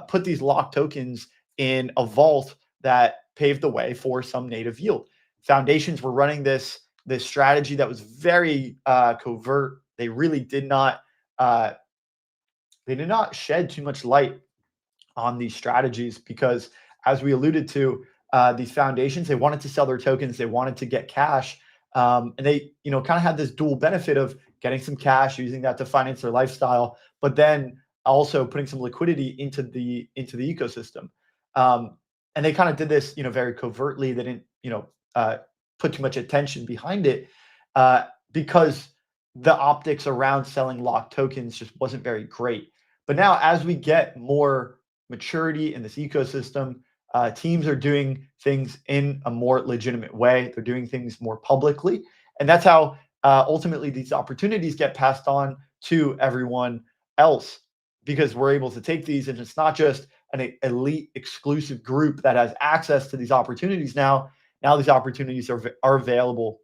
put these locked tokens in a vault that paved the way for some native yield. Foundations were running this strategy that was very covert. They really did not shed too much light on these strategies because, as we alluded to, these foundations, they wanted to sell their tokens, they wanted to get cash, and they, you know, kind of had this dual benefit of getting some cash, using that to finance their lifestyle, but then also putting some liquidity into the ecosystem. And they kind of did this, you know, very covertly. They didn't, you know, put too much attention behind it because the optics around selling locked tokens just wasn't very great. But now, as we get more maturity in this ecosystem, teams are doing things in a more legitimate way. They're doing things more publicly. And that's how ultimately these opportunities get passed on to everyone else, because we're able to take these, and it's not just an elite exclusive group that has access to these opportunities now. Now these opportunities are available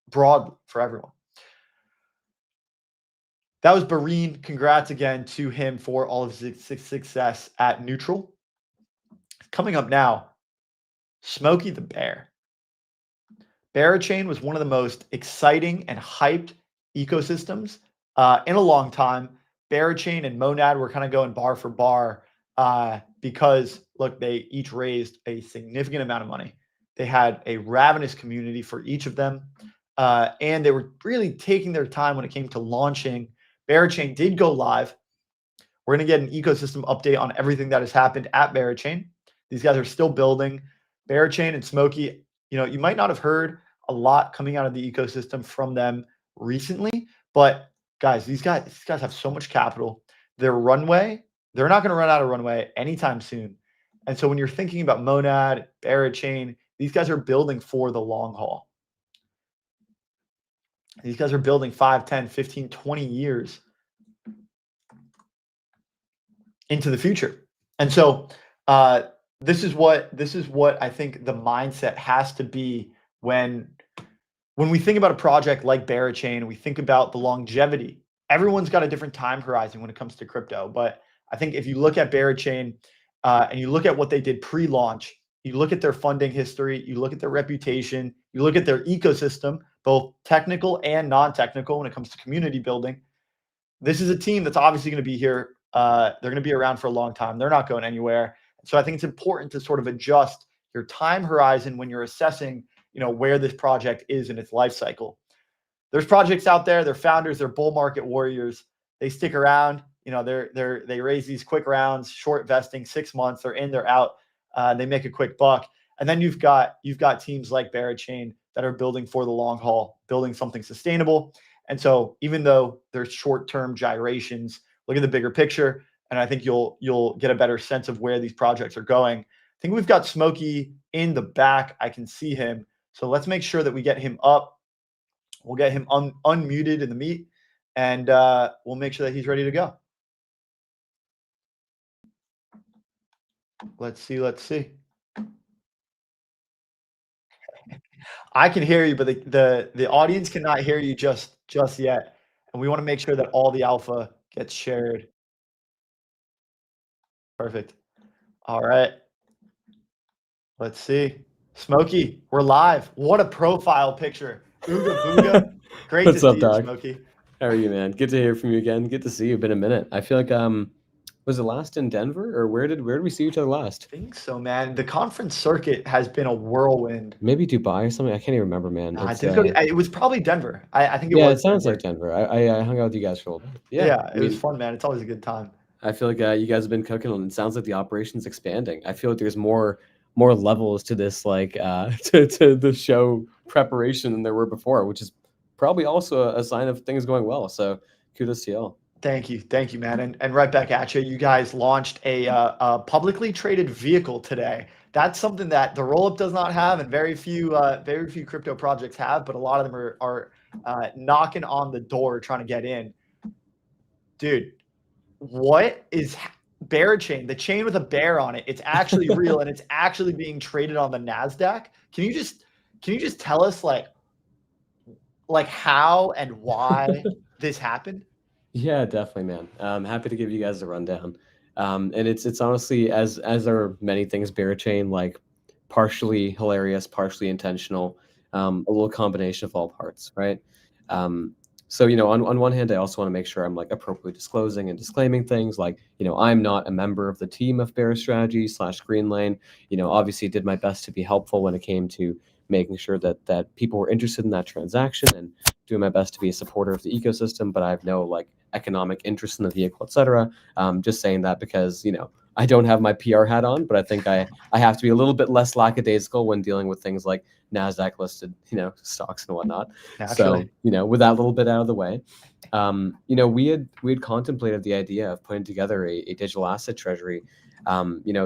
broadly for everyone. That was Berachain. Congrats again to him for all of his success at Neutrl. Coming up now, Smokey the Bear. Berachain was one of the most exciting and hyped ecosystems in a long time. Berachain and Monad were kind of going bar for bar because, look, they each raised a significant amount of money. They had a ravenous community for each of them, and they were really taking their time when it came to launching. Berachain did go live. We're going to get an ecosystem update on everything that has happened at Berachain. These guys are still building. Berachain and Smokey, you know, you might not have heard a lot coming out of the ecosystem from them recently, but guys, these guys have so much capital. Their runway, they're not going to run out of runway anytime soon. And so when you're thinking about Monad, Berachain, these guys are building for the long haul. These guys are building 5, 10, 15, 20 years into the future. And so this is what I think the mindset has to be when we think about a project like Berachain. We think about the longevity. Everyone's got a different time horizon when it comes to crypto, but I think if you look at Berachain and you look at what they did pre-launch, you look at their funding history, you look at their reputation, you look at their ecosystem, both technical and non-technical when it comes to community building. This is a team that's obviously going to be here. They're going to be around for a long time. They're not going anywhere. So I think it's important to sort of adjust your time horizon when you're assessing, you know, where this project is in its life cycle. There's projects out there, they're founders, they're bull market warriors. They stick around, you know, they raise these quick rounds, short vesting, 6 months, they're in, they're out, they make a quick buck. And then you've got teams like Berachain that are building for the long haul, building something sustainable. And so even though there's short-term gyrations, look at the bigger picture, and I think you'll get a better sense of where these projects are going. I think we've got Smokey in the back. I can see him. So let's make sure that we get him up. We'll get him unmuted in the meet, and we'll make sure that he's ready to go. Let's see. I can hear you, but the audience cannot hear you just yet. And we want to make sure that all the alpha gets shared. Perfect. All right. Let's see. Smokey, we're live. What a profile picture. Ooga booga. Great What's to up, see you, dog? Smokey. How are you, man? Good to hear from you again. Good to see you. Been a minute. I feel like was it last in Denver, or where did we see each other last? I think so, man. The conference circuit has been a whirlwind. Maybe Dubai or something. I can't even remember, man. I It's, didn't go to, it was probably Denver. I think it yeah, was it sounds Denver. like Denver. I hung out with you guys for a little bit. Yeah, I it was mean, fun, man. It's always a good time. I feel like you guys have been cooking, and it sounds like the operation's expanding. I feel like there's more levels to this, like to the show preparation than there were before, which is probably also a sign of things going well. So kudos to y'all. Thank you, man. And right back at you. You guys launched a publicly traded vehicle today. That's something that the Rollup does not have, and very few crypto projects have. But a lot of them are knocking on the door trying to get in. Dude, what is Berachain? The chain with a bear on it. It's actually real, and it's actually being traded on the Nasdaq. Can you just tell us like how and why this happened? Yeah, definitely, man. I'm happy to give you guys a rundown. And it's honestly, as there are many things, Berachain, like partially hilarious, partially intentional, a little combination of all parts, right? So, on one hand, I also want to make sure I'm like appropriately disclosing and disclaiming things like, I'm not a member of the team of /Greenlane. Obviously did my best to be helpful when it came to making sure that people were interested in that transaction and doing my best to be a supporter of the ecosystem, but I have no like economic interest in the vehicle, etc. Just saying that because, I don't have my PR hat on, but I think I have to be a little bit less lackadaisical when dealing with things like Nasdaq listed, stocks and whatnot. Naturally. So, with that little bit out of the way, we had contemplated the idea of putting together a digital asset treasury,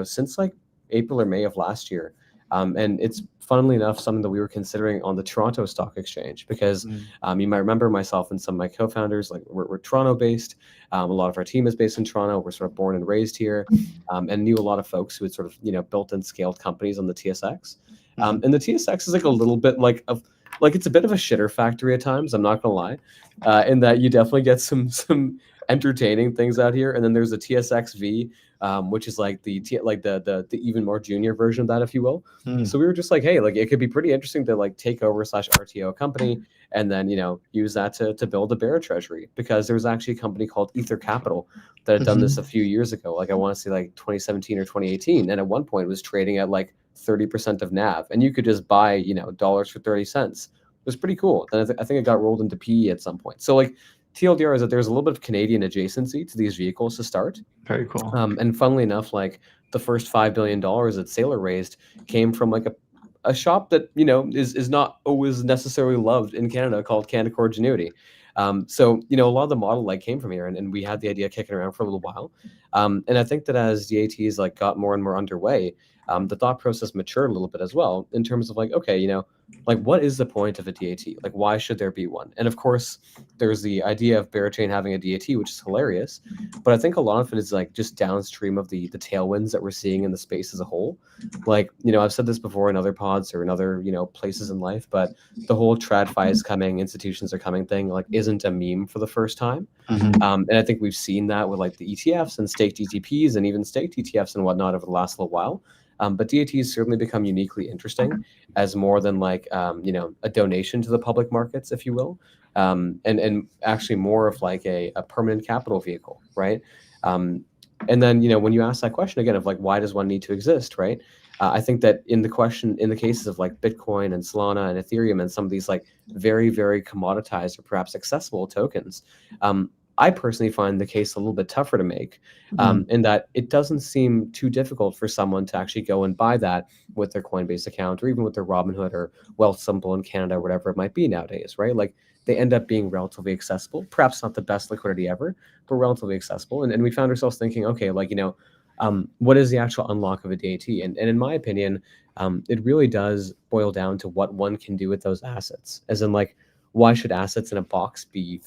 since like April or May of last year. And it's funnily enough something that we were considering on the Toronto Stock Exchange because you might remember myself and some of my co-founders, like we're Toronto based. A lot of our team is based in Toronto. We're sort of born and raised here, and knew a lot of folks who had sort of built and scaled companies on the TSX. And the TSX is like a little bit like it's a bit of a shitter factory at times. I'm not gonna lie, in that you definitely get some entertaining things out here, and then there's a TSXV. Which is like the even more junior version of that, if you will. So we were just like, hey, like it could be pretty interesting to like take over /RTO a company and then use that to build a bear treasury, because there was actually a company called Ether Capital that had done this a few years ago. Like I want to say like 2017 or 2018, and at one point was trading at like 30% of NAV, and you could just buy dollars for 30 cents. It was pretty cool. Then I think it got rolled into PE at some point. So like TLDR is that there's a little bit of Canadian adjacency to these vehicles to start. Very cool. And funnily enough, like the first $5 billion that 𝘗𝘪 raised came from like a shop that, is not always necessarily loved in Canada called 𝘗𝘯𝘵𝗫𝗎𝑡𝑦. So, a lot of the model like came from here, and we had the idea kicking around for a little while. And I think that as the ATs like got more and more underway, the thought process matured a little bit as well in terms of like, okay, like what is the point of a DAT? Like why should there be one? And of course, there's the idea of Berachain having a DAT, which is hilarious, but I think a lot of it is like just downstream of the tailwinds that we're seeing in the space as a whole. Like, I've said this before in other pods or in other, places in life, but the whole TradFi is coming, institutions are coming thing like isn't a meme for the first time. And I think we've seen that with like the ETFs and staked ETPs and even staked ETFs and whatnot over the last little while. But DATs certainly become uniquely interesting as more than like, a donation to the public markets, if you will, and actually more of like a permanent capital vehicle, right? And then, when you ask that question again of like, why does one need to exist, right? I think that in the cases of like Bitcoin and Solana and Ethereum and some of these like very, very commoditized or perhaps accessible tokens, I personally find the case a little bit tougher to make, in that it doesn't seem too difficult for someone to actually go and buy that with their Coinbase account or even with their Robinhood or Wealthsimple in Canada, or whatever it might be nowadays, right? Like they end up being relatively accessible, perhaps not the best liquidity ever, but relatively accessible. And we found ourselves thinking, okay, like, what is the actual unlock of a DAT? And in my opinion, it really does boil down to what one can do with those assets, as in like, why should assets in a box be,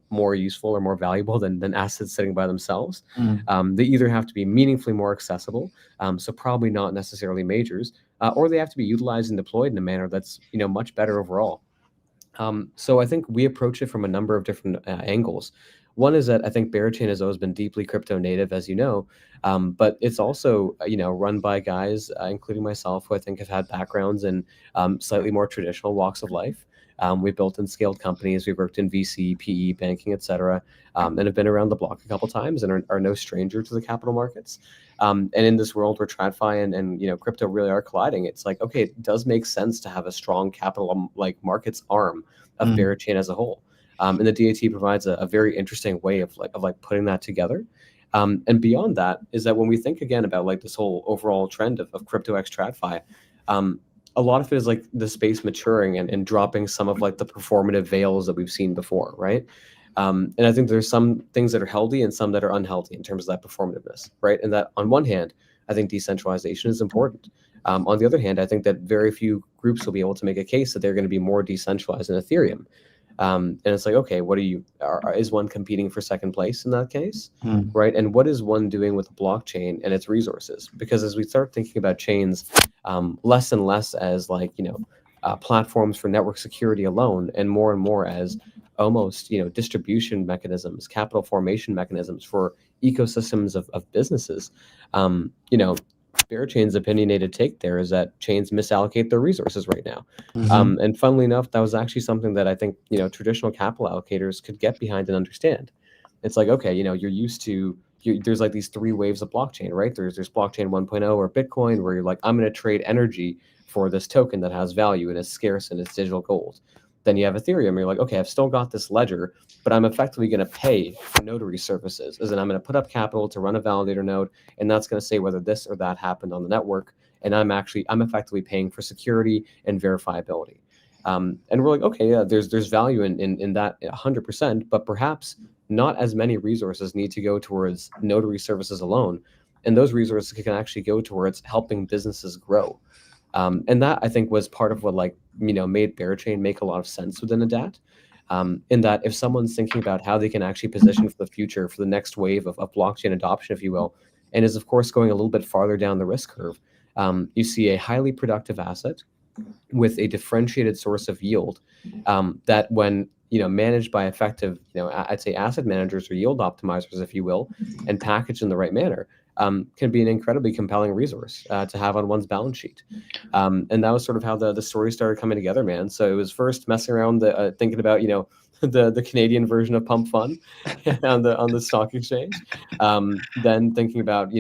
more useful or more valuable than assets sitting by themselves? They either have to be meaningfully more accessible, so probably not necessarily majors, or they have to be utilized and deployed in a manner that's, much better overall. So I think we approach it from a number of different angles. One is that I think Berachain has always been deeply crypto native, as you know, but it's also run by guys, including myself, who I think have had backgrounds in slightly more traditional walks of life. We've built and scaled companies. We've worked in VC, PE, banking, etc., and have been around the block a couple times and are no stranger to the capital markets. And in this world where TradFi and crypto really are colliding, it's like, okay, it does make sense to have a strong capital markets arm of Berachain as a whole. And the DAT provides a very interesting way of putting that together. And beyond that is that when we think again about this whole overall trend of crypto x TradFi, a lot of it is the space maturing and dropping some of the performative veils that we've seen before, right? And I think there's some things that are healthy and some that are unhealthy in terms of that performativeness, right? And that on one hand, I think decentralization is important. On the other hand, I think that very few groups will be able to make a case that they're going to be more decentralized than Ethereum. And it's like, okay, is one competing for second place in that case, right? And what is one doing with the blockchain and its resources? Because as we start thinking about chains less and less as platforms for network security alone, and more as almost distribution mechanisms, capital formation mechanisms for ecosystems of businesses, Berachain's opinionated take there is that chains misallocate their resources right now. And funnily enough, that was actually something that I think traditional capital allocators could get behind and understand. It's like, okay, you're used to there's these three waves of blockchain, right? There's blockchain 1.0 or Bitcoin, where you're like, I'm going to trade energy for this token that has value and is scarce and it's digital gold. Then you have Ethereum. You're like, okay, I've still got this ledger, but I'm effectively going to pay for notary services. As in, I'm going to put up capital to run a validator node, and that's going to say whether this or that happened on the network. And I'm effectively paying for security and verifiability. And we're like, okay, yeah, there's value in that 100%, but perhaps not as many resources need to go towards notary services alone, and those resources can actually go towards helping businesses grow. And that, I think, was part of what made Berachain make a lot of sense within a DAT. In that if someone's thinking about how they can actually position for the future, for the next wave of blockchain adoption, if you will, and is of course going a little bit farther down the risk curve, you see a highly productive asset with a differentiated source of yield that when managed by effective, I'd say asset managers or yield optimizers, if you will, and packaged in the right manner, can be an incredibly compelling resource to have on one's balance sheet. And that was sort of how the story started coming together, man. So it was first messing around thinking about, the Canadian version of Pump Fund on the stock exchange. Then thinking about,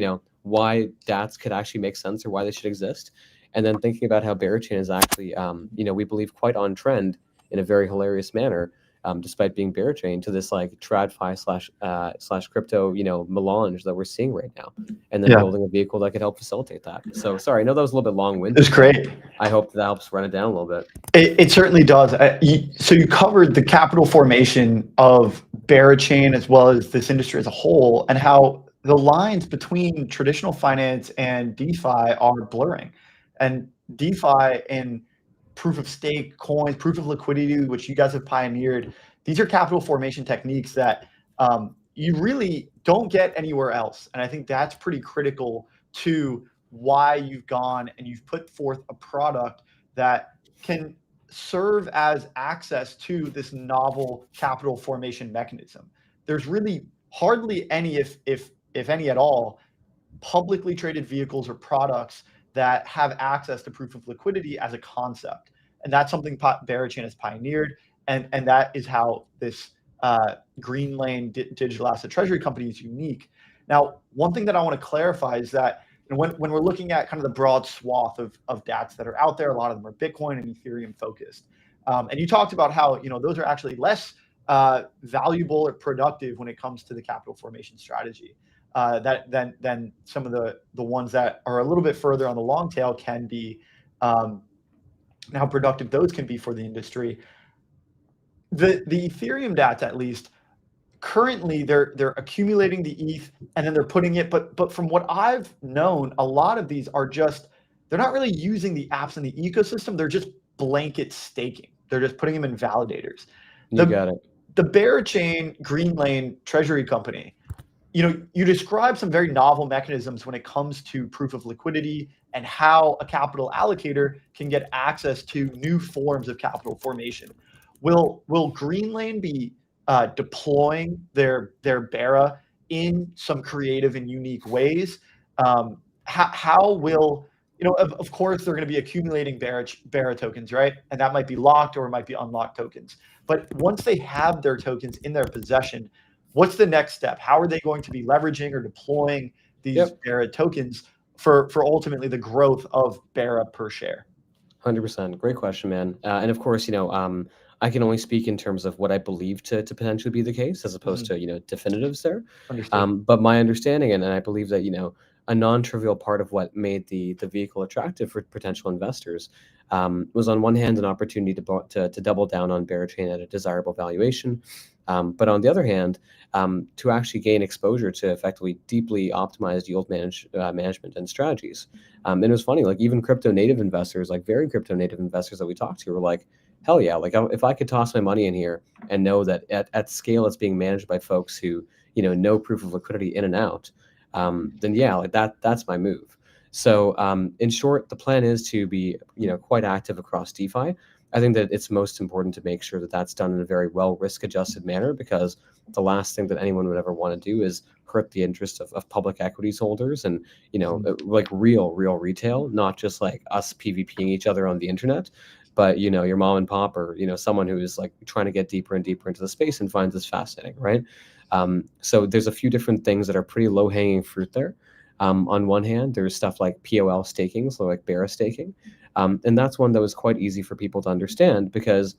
why DATs could actually make sense or why they should exist. And then thinking about how Berachain is actually, we believe quite on trend in a very hilarious manner, despite being Berachain, to this TradFi slash crypto melange that we're seeing right now, and then building a vehicle that could help facilitate that. So sorry, I know that was a little bit long-winded. It's great. I hope that helps run it down a little bit. It certainly does. So you covered the capital formation of Berachain as well as this industry as a whole, and how the lines between traditional finance and DeFi are blurring. And DeFi and proof of stake coins, proof of liquidity, which you guys have pioneered, these are capital formation techniques that you really don't get anywhere else. And I think that's pretty critical to why you've gone and you've put forth a product that can serve as access to this novel capital formation mechanism. There's really hardly any, if any at all, publicly traded vehicles or products that have access to proof of liquidity as a concept. And that's something Berachain has pioneered. And that is how this Green digital asset treasury company is unique. Now, one thing that I want to clarify is that when we're looking at kind of the broad swath of DATs that are out there, a lot of them are Bitcoin and Ethereum focused. And you talked about how those are actually less valuable or productive when it comes to the capital formation strategy. Than some of the ones that are a little bit further on the long tail can be, and how productive those can be for the industry. The Ethereum DATs, at least currently, they're accumulating the ETH and then they're putting it. But from what I've known, a lot of these are they're not really using the apps in the ecosystem. They're just blanket staking. They're just putting them in validators. You got it. The Berachain Green treasury company. You describe some very novel mechanisms when it comes to proof of liquidity and how a capital allocator can get access to new forms of capital formation. will Greenlane be deploying their Bera in some creative and unique ways? How will, of course, they're going to be accumulating Bera tokens, right? And that might be locked or it might be unlocked tokens. But once they have their tokens in their possession, what's the next step? How are they going to be leveraging or deploying these Bera tokens for ultimately the growth of Bera per share? 100%. Great question, man. And of course, I can only speak in terms of what I believe to potentially be the case, as opposed to, definitives there. But my understanding, and I believe that, a non-trivial part of what made the vehicle attractive for potential investors was, on one hand, an opportunity to double down on Berachain at a desirable valuation. But on the other hand, to actually gain exposure to effectively deeply optimized yield management and strategies. And it was funny, like even crypto native investors, like very crypto native investors that we talked to were like, hell yeah, like if I could toss my money in here and know that at scale it's being managed by folks who, know proof of liquidity in and out, then yeah, like that's my move. So in short, the plan is to be, quite active across DeFi. I think that it's most important to make sure that that's done in a very well risk-adjusted manner, because the last thing that anyone would ever want to do is hurt the interest of public equities holders and, like real retail, not just like us PvPing each other on the internet, but, your mom and pop or, someone who is like trying to get deeper and deeper into the space and finds this fascinating, right? So there's a few different things that are pretty low-hanging fruit there. On one hand, there's stuff like POL staking, so like Bera staking. And that's one that was quite easy for people to understand because,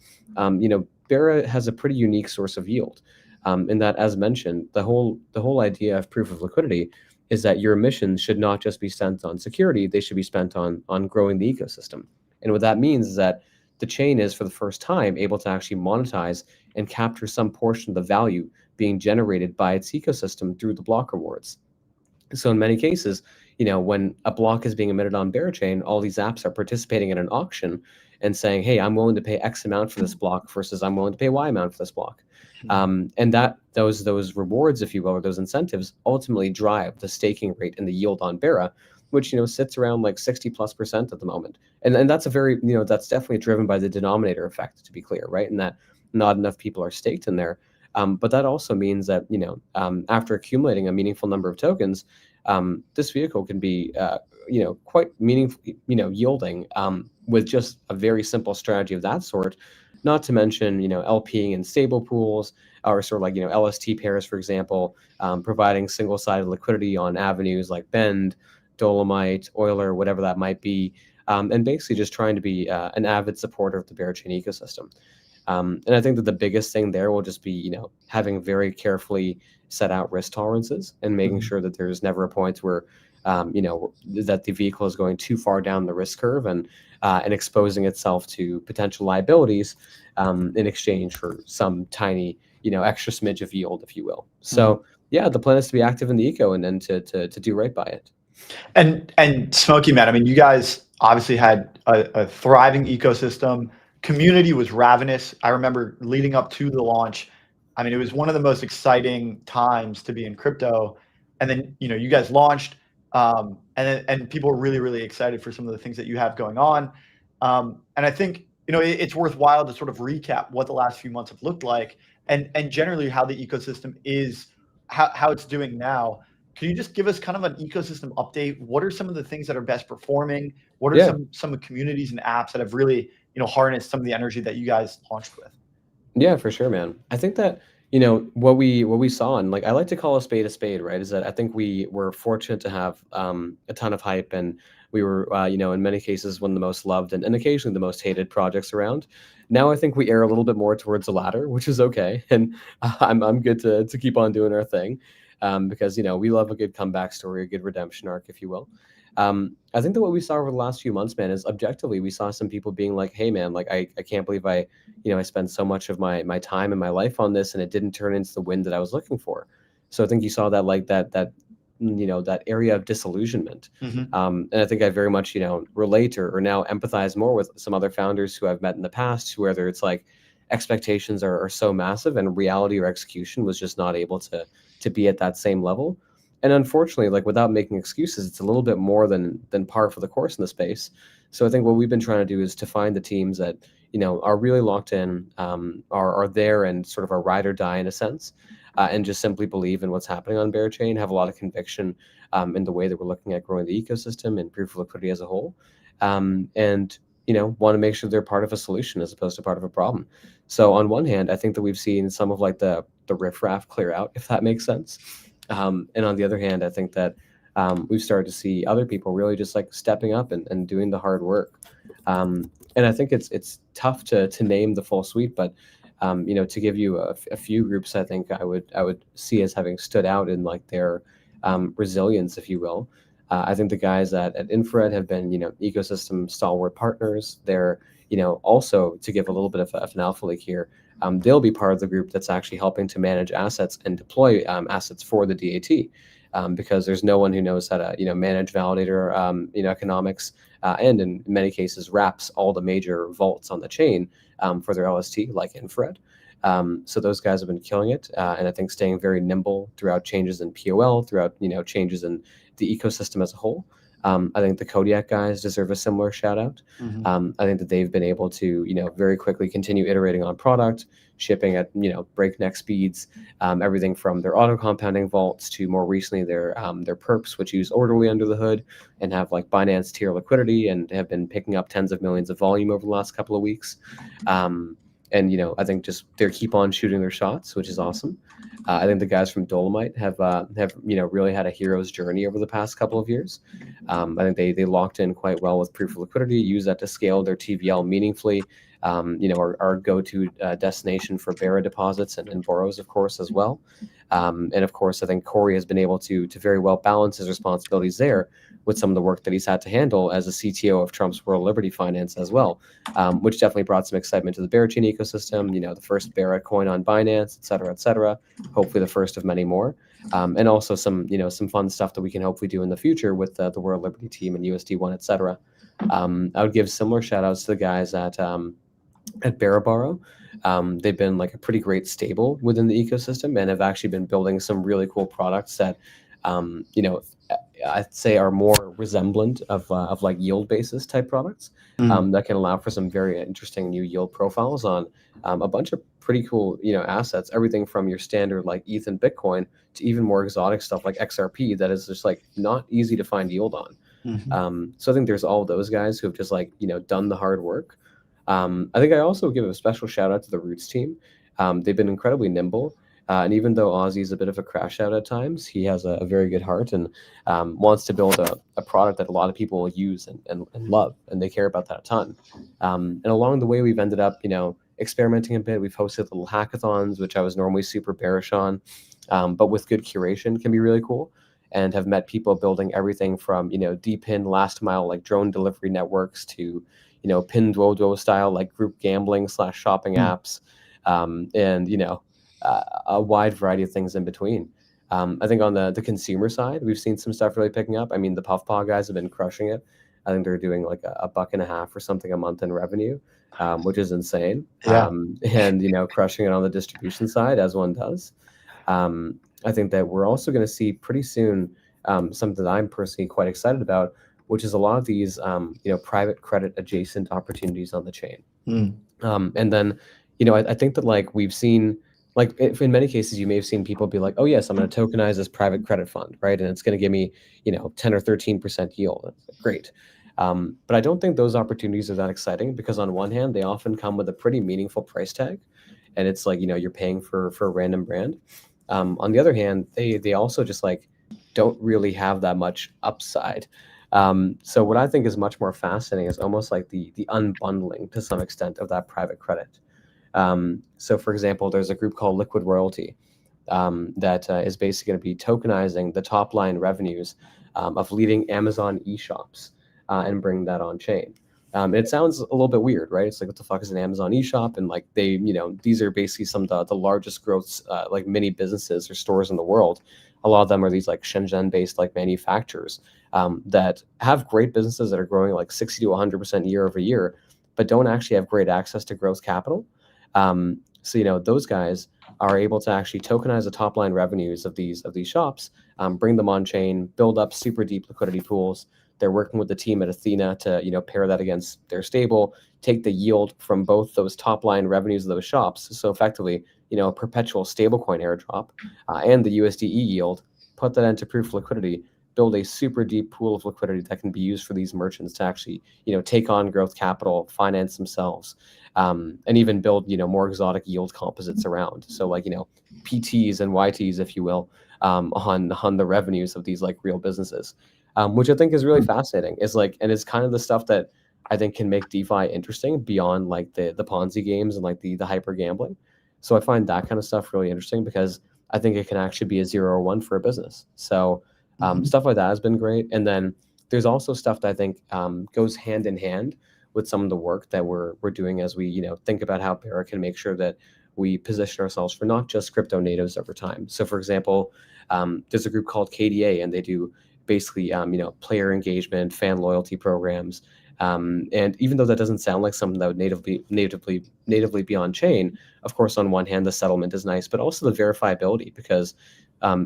Bera has a pretty unique source of yield. In that, as mentioned, the whole idea of proof of liquidity is that your emissions should not just be spent on security, they should be spent on growing the ecosystem. And what that means is that the chain is, for the first time, able to actually monetize and capture some portion of the value being generated by its ecosystem through the block rewards. So in many cases, when a block is being emitted on Berachain, all these apps are participating in an auction and saying, hey, I'm willing to pay X amount for this block versus I'm willing to pay Y amount for this block. And that those rewards, if you will, or those incentives ultimately drive the staking rate and the yield on Bera, which, sits around like 60+% at the moment. And that's a very, that's definitely driven by the denominator effect, to be clear, right? And that not enough people are staked in there. But that also means that, after accumulating a meaningful number of tokens, this vehicle can be, quite meaningful, yielding with just a very simple strategy of that sort. Not to mention, LPing in stable pools, or sort of like, LST pairs, for example, providing single-sided liquidity on avenues like Bend, Dolomite, Euler, whatever that might be, and basically just trying to be an avid supporter of the Berachain ecosystem. And I think that the biggest thing there will just be, having very carefully set out risk tolerances and making sure that there's never a point where, that the vehicle is going too far down the risk curve and exposing itself to potential liabilities in exchange for some tiny, extra smidge of yield, if you will. So yeah, the plan is to be active in the eco and then to do right by it. And Smokey, man, I mean, you guys obviously had a thriving ecosystem. Community was ravenous. I remember leading up to the launch. I mean, it was one of the most exciting times to be in crypto. And then, you guys launched, and people were really, really excited for some of the things that you have going on. And I think, it's worthwhile to sort of recap what the last few months have looked like and generally how the ecosystem is, how it's doing now. Can you just give us kind of an ecosystem update? What are some of the things that are best performing? What are some of the communities and apps that have really, harnessed some of the energy that you guys launched with? Yeah, for sure, man. I think that, what we saw, and like I like to call a spade, right, is that I think we were fortunate to have a ton of hype, and we were, in many cases, one of the most loved and occasionally the most hated projects around. Now I think we err a little bit more towards the latter, which is okay, and I'm good to keep on doing our thing. Because, we love a good comeback story, a good redemption arc, if you will. I think that what we saw over the last few months, man, is objectively, we saw some people being like, hey, man, like, I can't believe I spent so much of my time and my life on this and it didn't turn into the win that I was looking for. So I think you saw that, like, that area of disillusionment. And I think I very much, relate or now empathize more with some other founders who I've met in the past, whether it's like expectations are so massive and reality or execution was just not able to be at that same level. And unfortunately, like, without making excuses, it's a little bit more than par for the course in the space. So I think what we've been trying to do is to find the teams that, are really locked in, are there and sort of are ride or die in a sense, and just simply believe in what's happening on Berachain, have a lot of conviction in the way that we're looking at growing the ecosystem and proof of liquidity as a whole, and want to make sure they're part of a solution as opposed to part of a problem. So on one hand, I think that we've seen some of like the riffraff clear out, if that makes sense, and on the other hand, I think that we've started to see other people really just like stepping up and doing the hard work. And I think it's tough to name the full suite, but to give you a few groups, I think I would see as having stood out in like their resilience, if you will. I think the guys at Infrared have been ecosystem stalwart partners. They're also, to give a little bit of an alpha leak here, they'll be part of the group that's actually helping to manage assets and deploy assets for the DAT. Because there's no one who knows how to manage validator economics, and in many cases wraps all the major vaults on the chain for their LST, like Infrared. So those guys have been killing it, and I think staying very nimble throughout changes in POL, throughout changes in the ecosystem as a whole. I think the Kodiak guys deserve a similar shout out. I think that they've been able to very quickly continue iterating on product, shipping at breakneck speeds, everything from their auto compounding vaults to more recently their perps, which use Orderly under the hood and have like Binance tier liquidity and have been picking up tens of millions of volume over the last couple of weeks. And I think just they keep on shooting their shots, which is awesome. I think the guys from Dolomite have really had a hero's journey over the past couple of years. I think they locked in quite well with proof of liquidity, use that to scale their TVL meaningfully. Our go-to destination for Bera deposits and borrows, of course, as well. And of course, I think Corey has been able to very well balance his responsibilities there with some of the work that he's had to handle as a CTO of Trump's World Liberty Finance as well, which definitely brought some excitement to the Berachain ecosystem, the first Bera coin on Binance, et cetera, hopefully the first of many more. And also some fun stuff that we can hopefully do in the future with the World Liberty team and USD1, et cetera. I would give similar shout outs to the guys at Beraborrow. They've been like a pretty great stable within the ecosystem and have actually been building some really cool products that, I'd say are more resemblant of like yield basis type products that can allow for some very interesting new yield profiles on a bunch of pretty cool assets, everything from your standard like ETH and Bitcoin to even more exotic stuff like XRP that is just like not easy to find yield on. So I think there's all those guys who have just like done the hard work. I think I also give a special shout out to the Roots team. They've been incredibly nimble. And even though Ozzy is a bit of a crash out at times, he has a very good heart and wants to build a product that a lot of people will use and love, and they care about that a ton. And along the way, we've ended up, experimenting a bit. We've hosted little hackathons, which I was normally super bearish on, but with good curation can be really cool, and have met people building everything from, DPIN last mile, like drone delivery networks to, pin duo style, like group gambling / shopping apps, and, a wide variety of things in between. I think on the consumer side, we've seen some stuff really picking up. I mean, the Puffpaw guys have been crushing it. I think they're doing like $1.50 or something a month in revenue, which is insane. Yeah. And, crushing it on the distribution side as one does. I think that we're also going to see pretty soon something that I'm personally quite excited about, which is a lot of these, private credit adjacent opportunities on the chain. And then, I think that like we've seen, like if in many cases, you may have seen people be like, oh yes, I'm going to tokenize this private credit fund, right? And it's going to give me, 10 or 13% yield. Great. But I don't think those opportunities are that exciting because on one hand, they often come with a pretty meaningful price tag. And it's like, you're paying for a random brand. On the other hand, they also just like don't really have that much upside. So what I think is much more fascinating is almost like the unbundling to some extent of that private credit. So for example, there's a group called Liquid Royalty that is basically going to be tokenizing the top line revenues of leading Amazon eShops and bring that on chain. It sounds a little bit weird, right? It's like, what the fuck is an Amazon eShop? And like they, these are basically some of the largest growths, like mini businesses or stores in the world. A lot of them are these like Shenzhen-based like manufacturers that have great businesses that are growing like 60 to 100% year over year, but don't actually have great access to growth capital. So, those guys are able to actually tokenize the top line revenues of these shops, bring them on chain, build up super deep liquidity pools, they're working with the team at Athena to pair that against their stable, take the yield from both those top line revenues of those shops, so effectively a perpetual stablecoin airdrop, and the USDE yield, put that into proof of liquidity, build a super deep pool of liquidity that can be used for these merchants to actually take on growth capital, finance themselves, and even build more exotic yield composites around. So like PTs and YTs, if you will, on the revenues of these like real businesses, which I think is really fascinating. And it's kind of the stuff that I think can make DeFi interesting beyond like the Ponzi games and like the hyper gambling. So I find that kind of stuff really interesting because I think it can actually be a 0 or 1 for a business. So stuff like that has been great. And then there's also stuff that I think goes hand in hand with some of the work that we're doing as we think about how Bera can make sure that we position ourselves for not just crypto natives over time. So for example, there's a group called KDA, and they do basically player engagement, fan loyalty programs. And even though that doesn't sound like something that would natively be on chain, of course, on one hand, the settlement is nice, but also the verifiability, because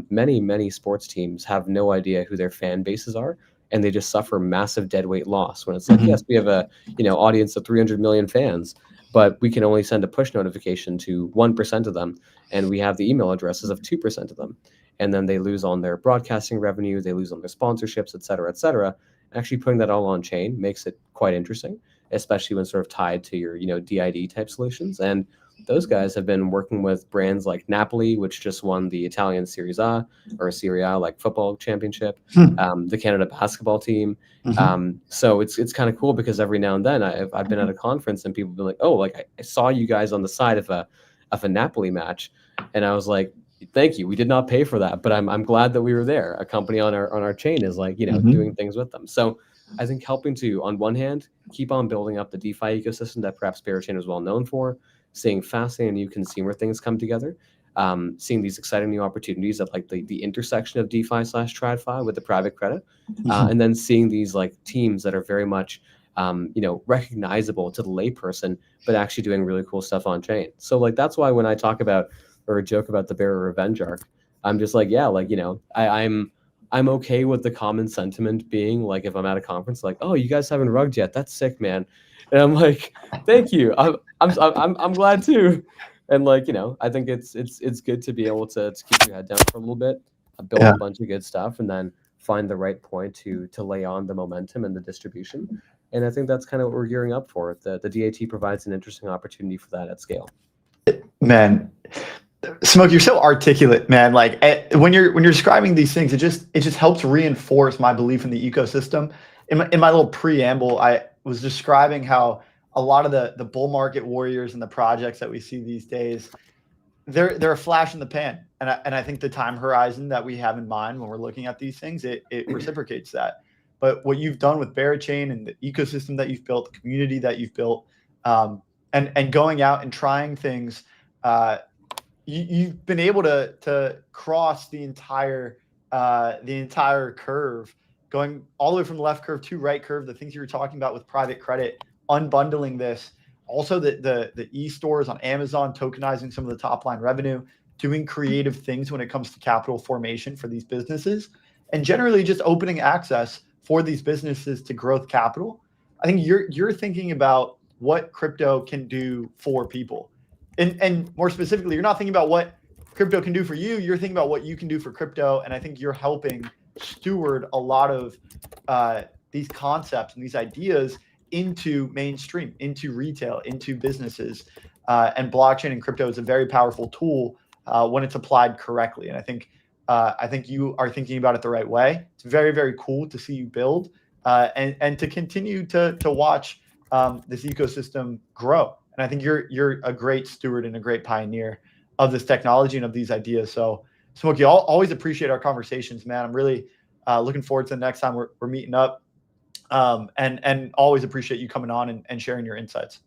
many sports teams have no idea who their fan bases are, and they just suffer massive deadweight loss when it's like, yes, we have a audience of 300 million fans, but we can only send a push notification to 1% of them, and we have the email addresses of 2% of them, and then they lose on their broadcasting revenue, they lose on their sponsorships, et cetera, et cetera. Actually putting that all on chain makes it quite interesting, especially when sort of tied to your DID type solutions. And those guys have been working with brands like Napoli, which just won the Italian Serie A, or Serie A, like football championship, the Canada basketball team. So it's kind of cool because every now and then I've been at a conference and people have been like, oh, like I saw you guys on the side of a Napoli match, and I was like, thank you. We did not pay for that, but I'm glad that we were there. A company on our chain is like doing things with them. So I think helping to, on one hand, keep on building up the DeFi ecosystem that perhaps Berachain is well known for, seeing fascinating new consumer things come together, seeing these exciting new opportunities at like the intersection of DeFi/TradFi with the private credit, and then seeing these like teams that are very much recognizable to the layperson, but actually doing really cool stuff on chain. So like that's why when I talk about or joke about the Bearer Revenge arc, I'm just like, yeah, like I'm okay with the common sentiment being like, if I'm at a conference, like, oh, you guys haven't rugged yet, that's sick, man. And I'm like, thank you, I'm glad too. And like I think it's good to be able to keep your head down for a little bit, build a bunch of good stuff, and then find the right point to lay on the momentum and the distribution. And I think that's kind of what we're gearing up for. The DAT provides an interesting opportunity for that at scale. Man, Smoke, you're so articulate, man. Like when you're describing these things, it just helps reinforce my belief in the ecosystem. In my little preamble, I was describing how a lot of the bull market warriors and the projects that we see these days, they're a flash in the pan, and I think the time horizon that we have in mind when we're looking at these things, it reciprocates that. But what you've done with Berachain and the ecosystem that you've built, the community that you've built, and going out and trying things. You've been able to cross the entire curve, going all the way from the left curve to right curve, the things you were talking about with private credit, unbundling this, also the e-stores on Amazon, tokenizing some of the top line revenue, doing creative things when it comes to capital formation for these businesses, and generally just opening access for these businesses to growth capital. I think you're thinking about what crypto can do for people. And more specifically, you're not thinking about what crypto can do for you. You're thinking about what you can do for crypto. And I think you're helping steward a lot of these concepts and these ideas into mainstream, into retail, into businesses. And blockchain and crypto is a very powerful tool when it's applied correctly. And I think you are thinking about it the right way. It's very, very cool to see you build and to continue to watch this ecosystem grow. And I think you're a great steward and a great pioneer of this technology and of these ideas. So, Smokey, I'll always appreciate our conversations, man. I'm really looking forward to the next time we're meeting up, and always appreciate you coming on and sharing your insights.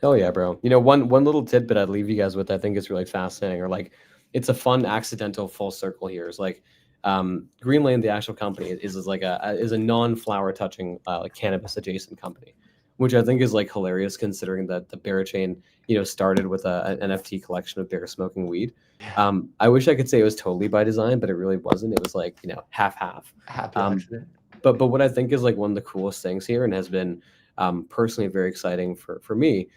Hell yeah, bro. One little tidbit I'd leave you guys with, I think is really fascinating, or like it's a fun accidental full circle here. Is like Greenlane, the actual company, is a non-flower touching like cannabis adjacent company, which I think is like hilarious considering that the Berachain, started with an NFT collection of bear smoking weed. I wish I could say it was totally by design, but it really wasn't. It was like, half-half. Happy accident. But what I think is like one of the coolest things here, and has been personally very exciting for me,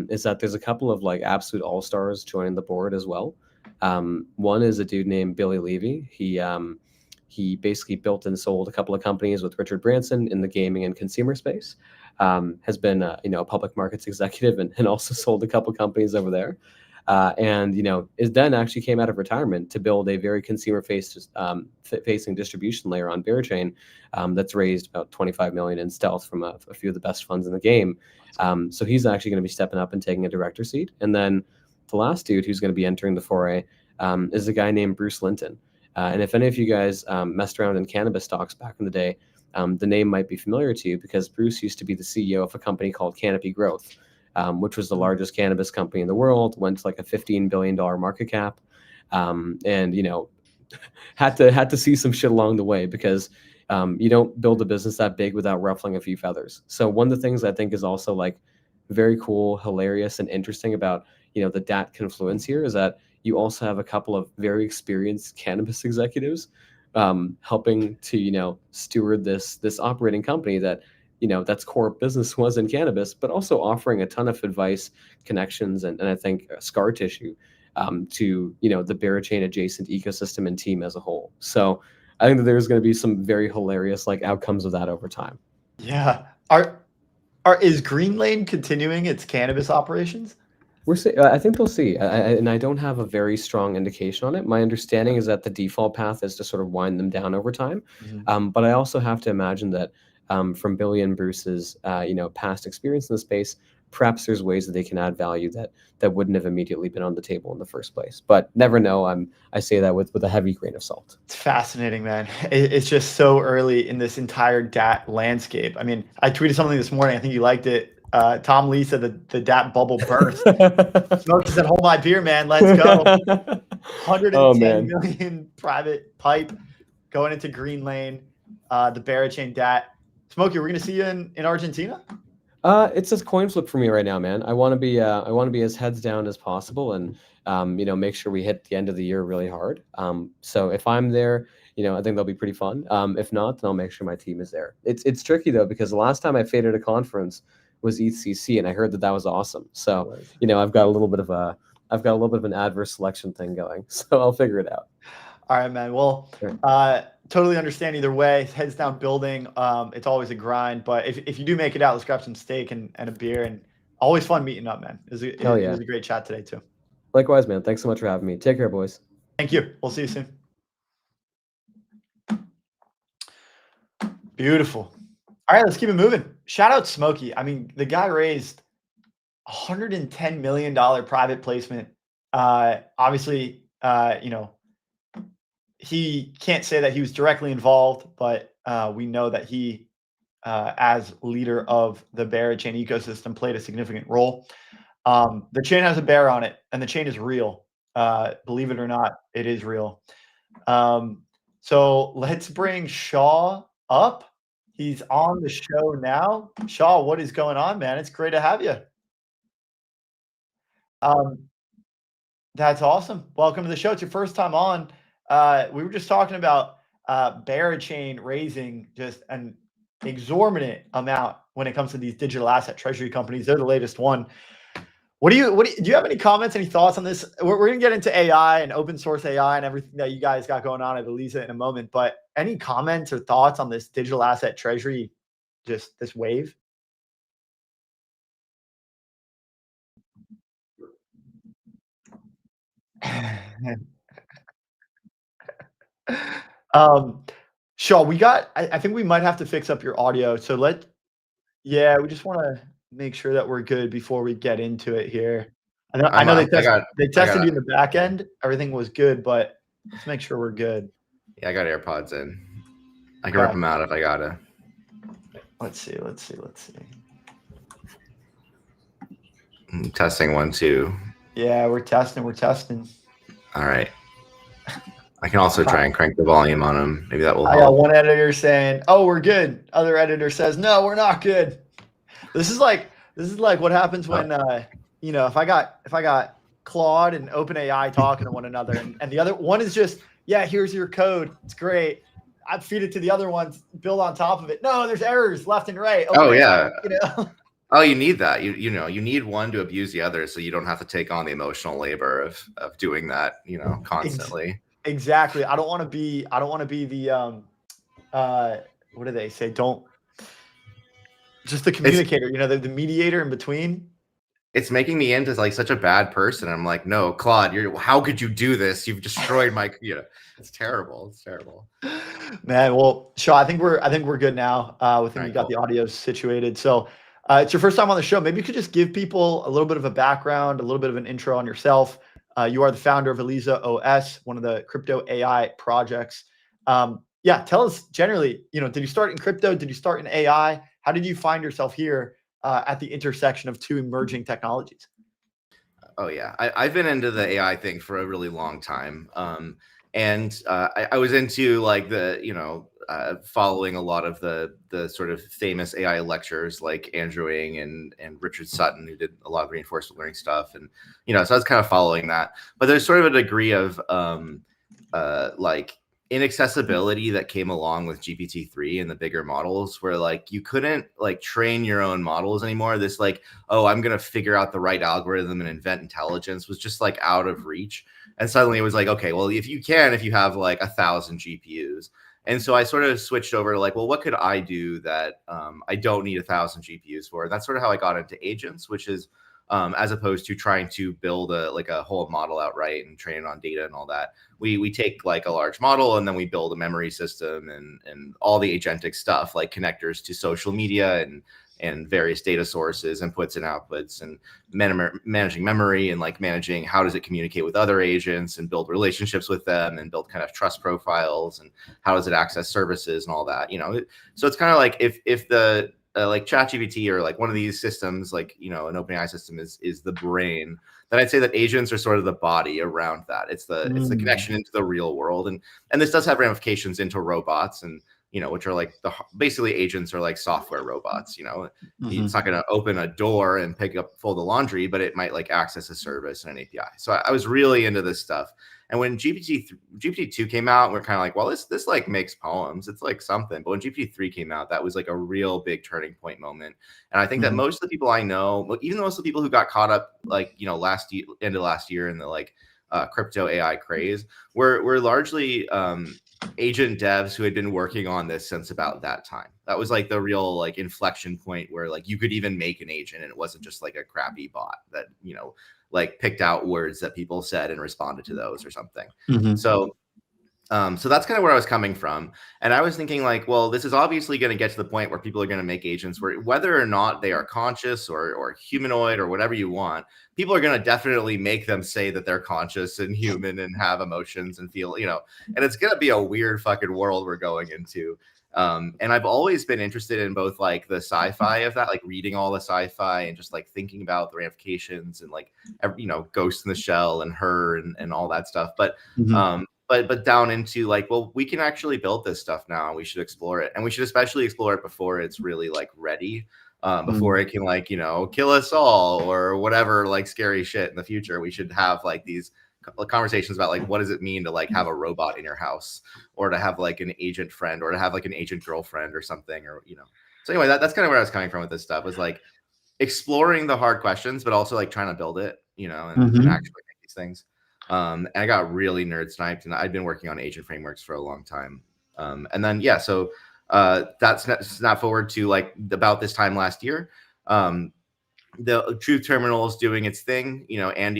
is that there's a couple of like absolute all-stars joining the board as well. One is a dude named Billy Levy. He basically built and sold a couple of companies with Richard Branson in the gaming and consumer space. Has been a public markets executive and also sold a couple companies over there. And is then actually came out of retirement to build a very consumer facing distribution layer on Berachain that's raised about 25 million in stealth from a few of the best funds in the game. So he's actually going to be stepping up and taking a director seat. And then the last dude who's going to be entering the foray is a guy named Bruce Linton. And if any of you guys messed around in cannabis stocks back in the day, the name might be familiar to you because Bruce used to be the CEO of a company called Canopy Growth, which was the largest cannabis company in the world, went to like a $15 billion market cap, and had to see some shit along the way because you don't build a business that big without ruffling a few feathers. So one of the things I think is also like very cool, hilarious, and interesting about the DAT confluence here is that you also have a couple of very experienced cannabis executives helping to steward this operating company that that's core business was in cannabis, but also offering a ton of advice, connections, and I think scar tissue to the Berachain adjacent ecosystem and team as a whole. So I think that there's going to be some very hilarious like outcomes of that over time. Yeah. Is Greenlane continuing its cannabis operations? I think we'll see, and I don't have a very strong indication on it. My understanding is that the default path is to sort of wind them down over time, but I also have to imagine that from Billy and Bruce's past experience in the space, perhaps there's ways that they can add value that wouldn't have immediately been on the table in the first place. But never know. I say that with a heavy grain of salt. It's fascinating, man. It's just so early in this entire DAT landscape. I mean, I tweeted something this morning. I think you liked it. Tom Lee said the DAT bubble burst. Smokey said, "Hold my beer, man. Let's go." 110 million private pipe going into Greenlane, the Berachain DAT. Smokey, we're gonna see you in Argentina. It's a coin flip for me right now, man. I want to be as heads down as possible, and make sure we hit the end of the year really hard. So if I'm there, I think that'll be pretty fun. If not, then I'll make sure my team is there. It's tricky though because the last time I faded a conference was ETHCC, and I heard that was awesome. So I've got a little bit of an adverse selection thing going. So I'll figure it out. All right, man. Well, totally understand either way. Heads down building. It's always a grind, but if you do make it out, let's grab some steak and a beer. And always fun meeting up, man. It was a great chat today too. Likewise, man. Thanks so much for having me. Take care, boys. Thank you. We'll see you soon. Beautiful. All right, let's keep it moving. Shout out Smokey. I mean, the guy raised $110 million private placement. Obviously, he can't say that he was directly involved, but we know that he, as leader of the Berachain ecosystem, played a significant role. The chain has a bear on it, and the chain is real. Believe it or not, it is real. So let's bring Shaw up. He's on the show now. Shaw, what is going on, man? It's great to have you. That's awesome. Welcome to the show. It's your first time on. We were just talking about Berachain raising just an exorbitant amount when it comes to these digital asset treasury companies. They're the latest one. Do you have any comments, any thoughts on this? We're going to get into AI and open source AI and everything that you guys got going on at Eliza in a moment, but any comments or thoughts on this digital asset treasury, just this wave? Shaw, I think we might have to fix up your audio. So we just want to make sure that we're good before we get into it here. I know they tested you in the back end. Everything was good, but let's make sure we're good. Yeah, I got AirPods in. I can rip them out if I gotta. Let's see. Testing 1, 2. Yeah, we're testing. All right. I can also try and crank the volume on them. Maybe that will help. I got one editor saying, "Oh, we're good." Other editor says, "No, we're not good." This is like what happens when if I got Claude and OpenAI talking to one another, and the other one is just, "Yeah, here's your code. It's great. I'd feed it to the other ones, build on top of it. No, there's errors left and right. Okay, oh yeah. You know? Oh, you need that. You know, you need one to abuse the other, so you don't have to take on the emotional labor of doing that, you know, constantly. Exactly. I don't want to be the what do they say? Just the communicator, you know, the mediator in between. It's making me into like such a bad person. I'm like, no, Claude, how could you do this? You've destroyed my, you know, it's terrible. It's terrible. Man, well, Shaw, I think we're good now. We got the audio situated. So it's your first time on the show. Maybe you could just give people a little bit of a background, a little bit of an intro on yourself. You are the founder of ElizaOS, one of the crypto AI projects. Yeah, tell us generally, you know, did you start in crypto? Did you start in AI? How did you find yourself here at the intersection of two emerging technologies? Oh yeah, I've been into the AI thing for a really long time. And I was into like the, you know, following a lot of the sort of famous AI lectures like Andrew Ng and Richard Sutton, who did a lot of reinforcement learning stuff. And, you know, so I was kind of following that. But there's sort of a degree of like inaccessibility that came along with GPT-3 and the bigger models, where like you couldn't like train your own models anymore. This like, oh, I'm going to figure out the right algorithm and invent intelligence was just like out of reach. And suddenly it was like, okay, well, if you have like 1,000 GPUs. And so I sort of switched over to like, well, what could I do that I don't need 1,000 GPUs for? And that's sort of how I got into agents, which is as opposed to trying to build a whole model outright and train it on data and all that. We take like a large model and then we build a memory system and all the agentic stuff like connectors to social media and various data sources, inputs and outputs, and managing memory and like managing how does it communicate with other agents and build relationships with them and build kind of trust profiles and how does it access services and all that, you know. So it's kind of like if the like ChatGPT or like one of these systems, like, you know, an OpenAI system is the brain, then I'd say that agents are sort of the body around that. It's the connection into the real world, and this does have ramifications into robots, and you know, which are like basically agents are like software robots. You know, it's not going to open a door and pick up fold the laundry, but it might like access a service and an API. So I was really into this stuff. And when GPT-2 came out, we're kind of like, well, this like makes poems. It's like something. But when GPT-3 came out, that was like a real big turning point moment. And I think that most of the people I know, even most of the people who got caught up, like, you know, end of last year in the like crypto AI craze, were largely agent devs who had been working on this since about that time. That was like the real like inflection point where like you could even make an agent and it wasn't just like a crappy bot that, you know, like picked out words that people said and responded to those or something. So that's kind of where I was coming from. And I was thinking like, well, this is obviously going to get to the point where people are going to make agents where whether or not they are conscious or humanoid or whatever you want, people are going to definitely make them say that they're conscious and human and have emotions and feel, you know, and it's going to be a weird fucking world we're going into. And I've always been interested in both like the sci-fi of that, like reading all the sci-fi and just like thinking about the ramifications and like, you know, Ghost in the Shell and Her and all that stuff. But but down into like, well, we can actually build this stuff now and we should explore it. And we should especially explore it before it's really like ready, before it can like, you know, kill us all or whatever, like scary shit in the future. We should have like these conversations about like, what does it mean to like have a robot in your house or to have like an agent friend or to have like an agent girlfriend or something, or, you know. So anyway, that's kind of where I was coming from with this stuff, was like exploring the hard questions, but also like trying to build it, you know, and actually make these things. And I got really nerd sniped, and I'd been working on agent frameworks for a long time. And then, yeah, so that's snap forward to like about this time last year. The Truth Terminal is doing its thing, you know. And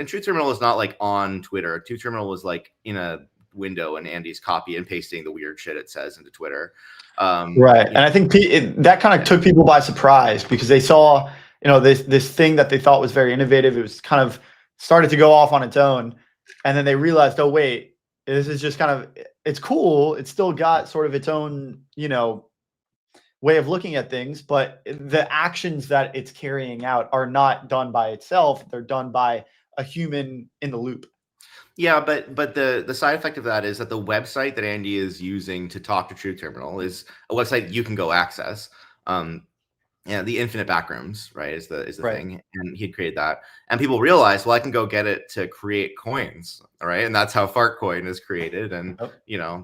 Truth Terminal is not like on Twitter. Truth Terminal was like in a window, and Andy's copy and pasting the weird shit it says into Twitter. Right, and I think that kind of took people by surprise because they saw, you know, this thing that they thought was very innovative. It was kind of started to go off on its own, and then they realized, oh wait, this is just kind of, it's cool. It's still got sort of its own, you know, way of looking at things, but the actions that it's carrying out are not done by itself. They're done by a human in the loop. Yeah, but the side effect of that is that the website that Andy is using to talk to Truth Terminal is a website you can go access. Yeah, the infinite backrooms, right, is the Right. thing, and he had created that, and people realized, well, I can go get it to create coins, right, and that's how Fartcoin is created, and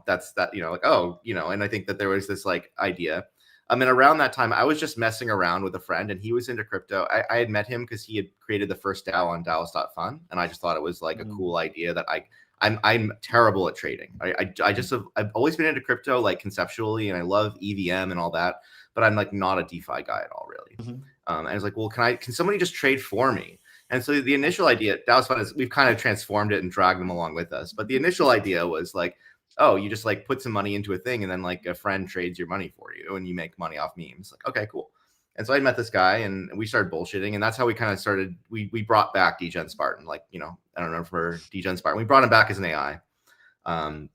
that's that, like, oh, and I think that there was this like idea. I mean, around that time, I was just messing around with a friend, and he was into crypto. I had met him because he had created the first DAO on DAOs.fun, and I just thought it was like a cool idea that I'm terrible at trading. I've always been into crypto like conceptually, and I love EVM and all that, but I'm like not a DeFi guy at all, really. And I was like, well, can somebody just trade for me? And so the initial idea, DAOs.fun, is we've kind of transformed it and dragged them along with us. But the initial idea was like, oh, you just like put some money into a thing, and then like a friend trades your money for you, and you make money off memes. Like, okay, cool. And so I met this guy, and we started bullshitting, and that's how we kind of started. We brought back 𝘗𝘮𝘬𝘗𝘓𝘁, like, I don't remember 𝘗𝘮𝘬𝘗𝘓𝘁. We brought him back as an AI, and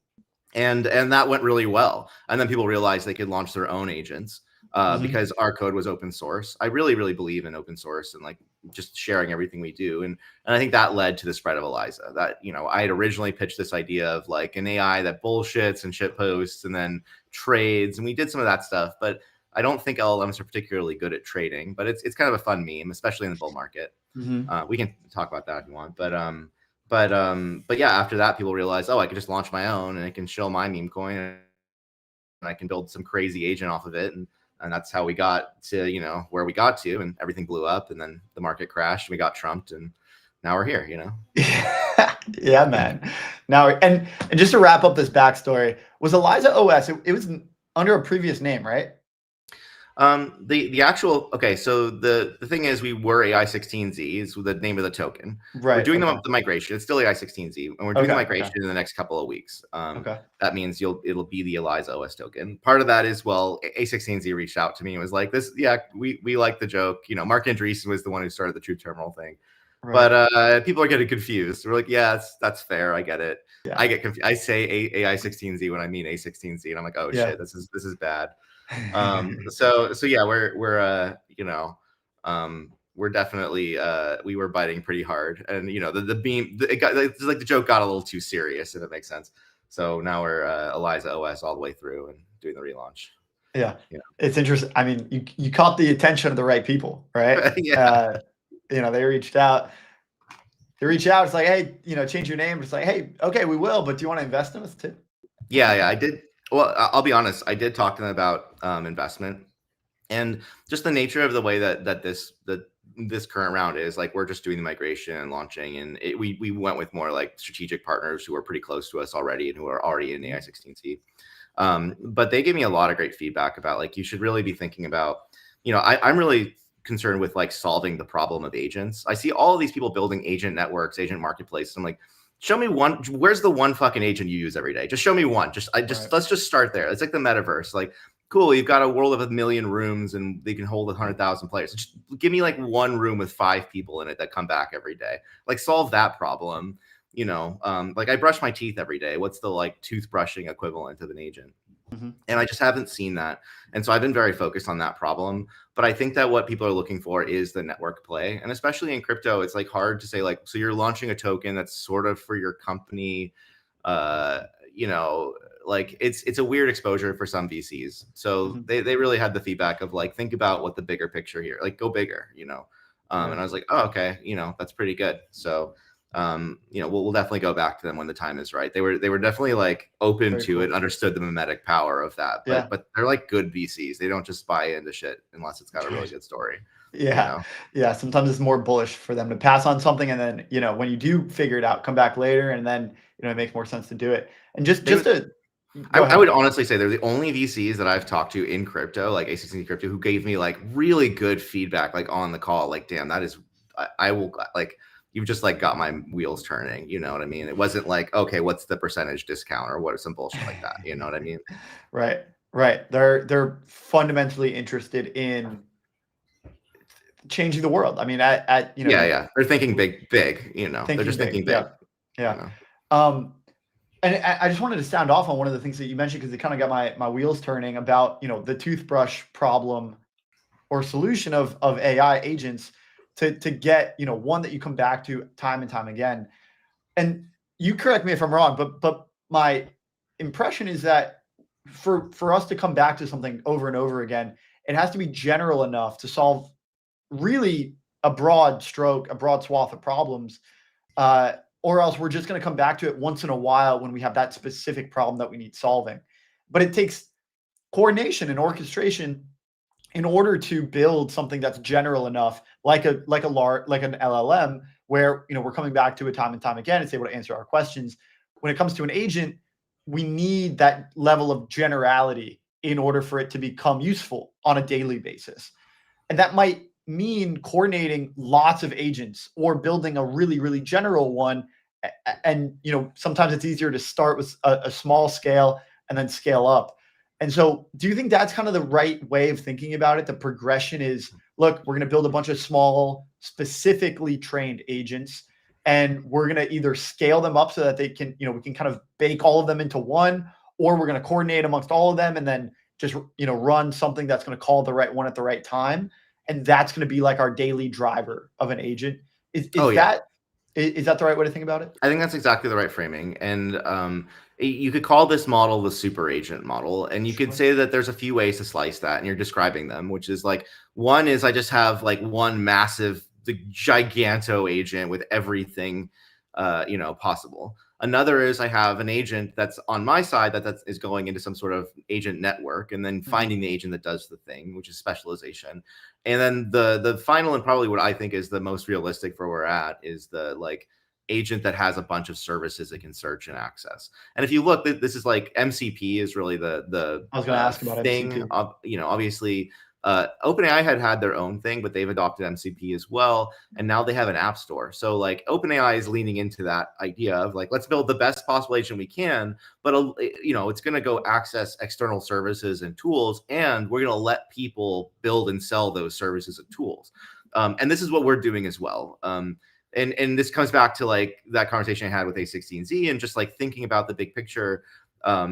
that went really well. And then people realized they could launch their own agents because our code was open source. I really, really believe in open source and like just sharing everything we do, and I think that led to the spread of Eliza. That I had originally pitched this idea of like an AI that bullshits and shit posts and then trades, and we did some of that stuff, but I don't think LLMs are particularly good at trading, but it's kind of a fun meme, especially in the bull market. We can talk about that if you want, but yeah, after that, people realized, oh, I could just launch my own, and I can show my meme coin, and I can build some crazy agent off of it, and that's how we got to where we got to, and everything blew up, and then the market crashed, and we got trumped, and now we're here. Yeah, man. Now, and just to wrap up this backstory, was ElizaOS? It was under a previous name, right? The actual, okay, so the thing is, we were AI16Z is the name of the token. Right. We're doing the migration. It's still AI16Z, and we're doing the migration in the next couple of weeks. That means it'll be the ElizaOS token. Part of that is, well, A16Z reached out to me and was like, this, yeah, we like the joke. Mark Andreessen was the one who started the _TruthTerminal thing. Right. But people are getting confused. We're like, yeah, that's fair. I get it. Yeah. I get confused. I say AI16Z when I mean A16Z, and I'm like, oh shit, this is bad. So yeah, we're definitely we were biting pretty hard, and the joke got a little too serious, if it makes sense. So now we're ElizaOS all the way through and doing the relaunch. Yeah. It's interesting. I mean, you caught the attention of the right people, right? Yeah. They reached out. It's like, hey, change your name. It's like, hey, okay, we will, but do you want to invest in us too? Yeah, I did. Well, I'll be honest. I did talk to them about investment, and just the nature of the way that this current round is. Like, we're just doing the migration and launching, and we went with more like strategic partners who are pretty close to us already and who are already in AI16Z. But they gave me a lot of great feedback about like, you should really be thinking about, I'm really concerned with like solving the problem of agents. I see all of these people building agent networks, agent marketplaces. I'm like, show me one. Where's the one fucking agent you use every day? Just show me one. Let's just start there. It's like the metaverse. Like, cool, you've got a world of 1 million rooms and they can hold 100,000 players. Just give me like one room with 5 people in it that come back every day. Like, solve that problem. Like, I brush my teeth every day. What's the like toothbrushing equivalent of an agent? And I just haven't seen that. And so I've been very focused on that problem. But I think that what people are looking for is the network play. And especially in crypto, it's like hard to say like, so you're launching a token that's sort of for your company. Like it's a weird exposure for some VCs. So they really had the feedback of like, think about what the bigger picture here, like go bigger, And I was like, oh, okay, that's pretty good. So we'll definitely go back to them when the time is right. They were definitely like open to it, understood the mimetic power of that. But they're like good VCs. They don't just buy into shit unless it's got a really good story. Yeah. Sometimes it's more bullish for them to pass on something, and then when you do figure it out, come back later, and then it makes more sense to do it. And I would honestly say they're the only VCs that I've talked to in crypto, like A16Z Crypto, who gave me like really good feedback, like on the call. Like, damn, that is, I will like. You've just like got my wheels turning, you know what I mean? It wasn't like, okay, what's the percentage discount or what, some bullshit like that, you know what I mean? Right. They're fundamentally interested in changing the world. I mean, they're thinking big, they're just thinking big. Yeah. And I just wanted to sound off on one of the things that you mentioned, because it kind of got my wheels turning about, the toothbrush problem or solution of AI agents. To get one that you come back to time and time again. And you correct me if I'm wrong, but my impression is that for us to come back to something over and over again, it has to be general enough to solve really a broad swath of problems, or else we're just going to come back to it once in a while when we have that specific problem that we need solving. But it takes coordination and orchestration in order to build something that's general enough, like an LLM, where we're coming back to it time and time again. It's able to answer our questions. When it comes to an agent, we need that level of generality in order for it to become useful on a daily basis. And that might mean coordinating lots of agents or building a really, really general one. And, sometimes it's easier to start with a small scale and then scale up. And so do you think that's kind of the right way of thinking about it? The progression is, look, we're going to build a bunch of small, specifically trained agents, and we're going to either scale them up so that they can, we can kind of bake all of them into one, or we're going to coordinate amongst all of them and then just, run something that's going to call the right one at the right time. And that's going to be like our daily driver of an agent. Is that the right way to think about it? I think that's exactly the right framing. And you could call this model the super agent model. And you could say that there's a few ways to slice that, and you're describing them, which is like, one is I just have like one massive, the giganto agent with everything, possible. Another is I have an agent that's on my side that is going into some sort of agent network and then finding the agent that does the thing, which is specialization. And then the final, and probably what I think is the most realistic for where we're at, is the like agent that has a bunch of services it can search and access. And if you look, this is like MCP is really the I was going to ask about thing. MCP. Obviously, OpenAI had their own thing, but they've adopted MCP as well, and now they have an app store. So like OpenAI is leaning into that idea of like, let's build the best possible agent we can, but it's going to go access external services and tools, and we're going to let people build and sell those services and tools. And this is what we're doing as well. And this comes back to like that conversation I had with A16Z, and just like thinking about the big picture,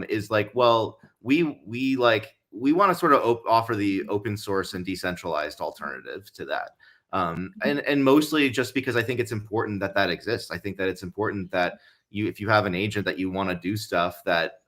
is like, well, we want to sort of offer the open source and decentralized alternative to that. And mostly just because I think it's important that exists. I think that it's important that if you have an agent that you want to do stuff that,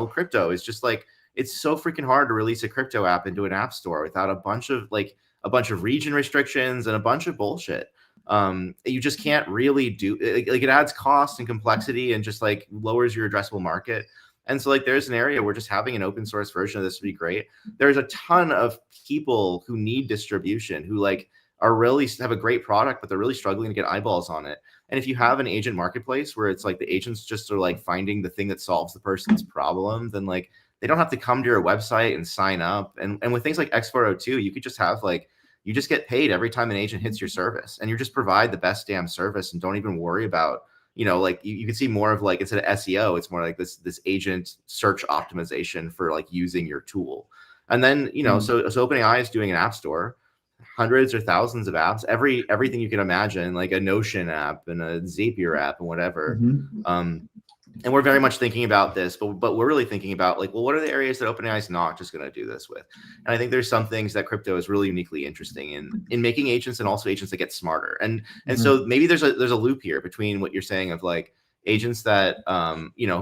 crypto is just like, it's so freaking hard to release a crypto app into an app store without a bunch of region restrictions and a bunch of bullshit. You just can't really do it adds cost and complexity and just like lowers your addressable market. And so like there's an area where just having an open source version of this would be great. There's a ton of people who need distribution, who like are really have a great product, but they're really struggling to get eyeballs on it. And if you have an agent marketplace where it's like the agents just are like finding the thing that solves the person's problem, then like they don't have to come to your website and sign up. And with things like X402, you could just have like, you just get paid every time an agent hits your service, and you just provide the best damn service and don't even worry about, like you can see more of like, instead of SEO, it's more like this agent search optimization for like using your tool. And then, so OpenAI is doing an app store, hundreds or thousands of apps, everything you can imagine, like a Notion app and a Zapier app and whatever. And we're very much thinking about this, but we're really thinking about like, well, what are the areas that OpenAI is not just going to do this with? And I think there's some things that crypto is really uniquely interesting in making agents, and also agents that get smarter. And so maybe there's a loop here between what you're saying of like agents that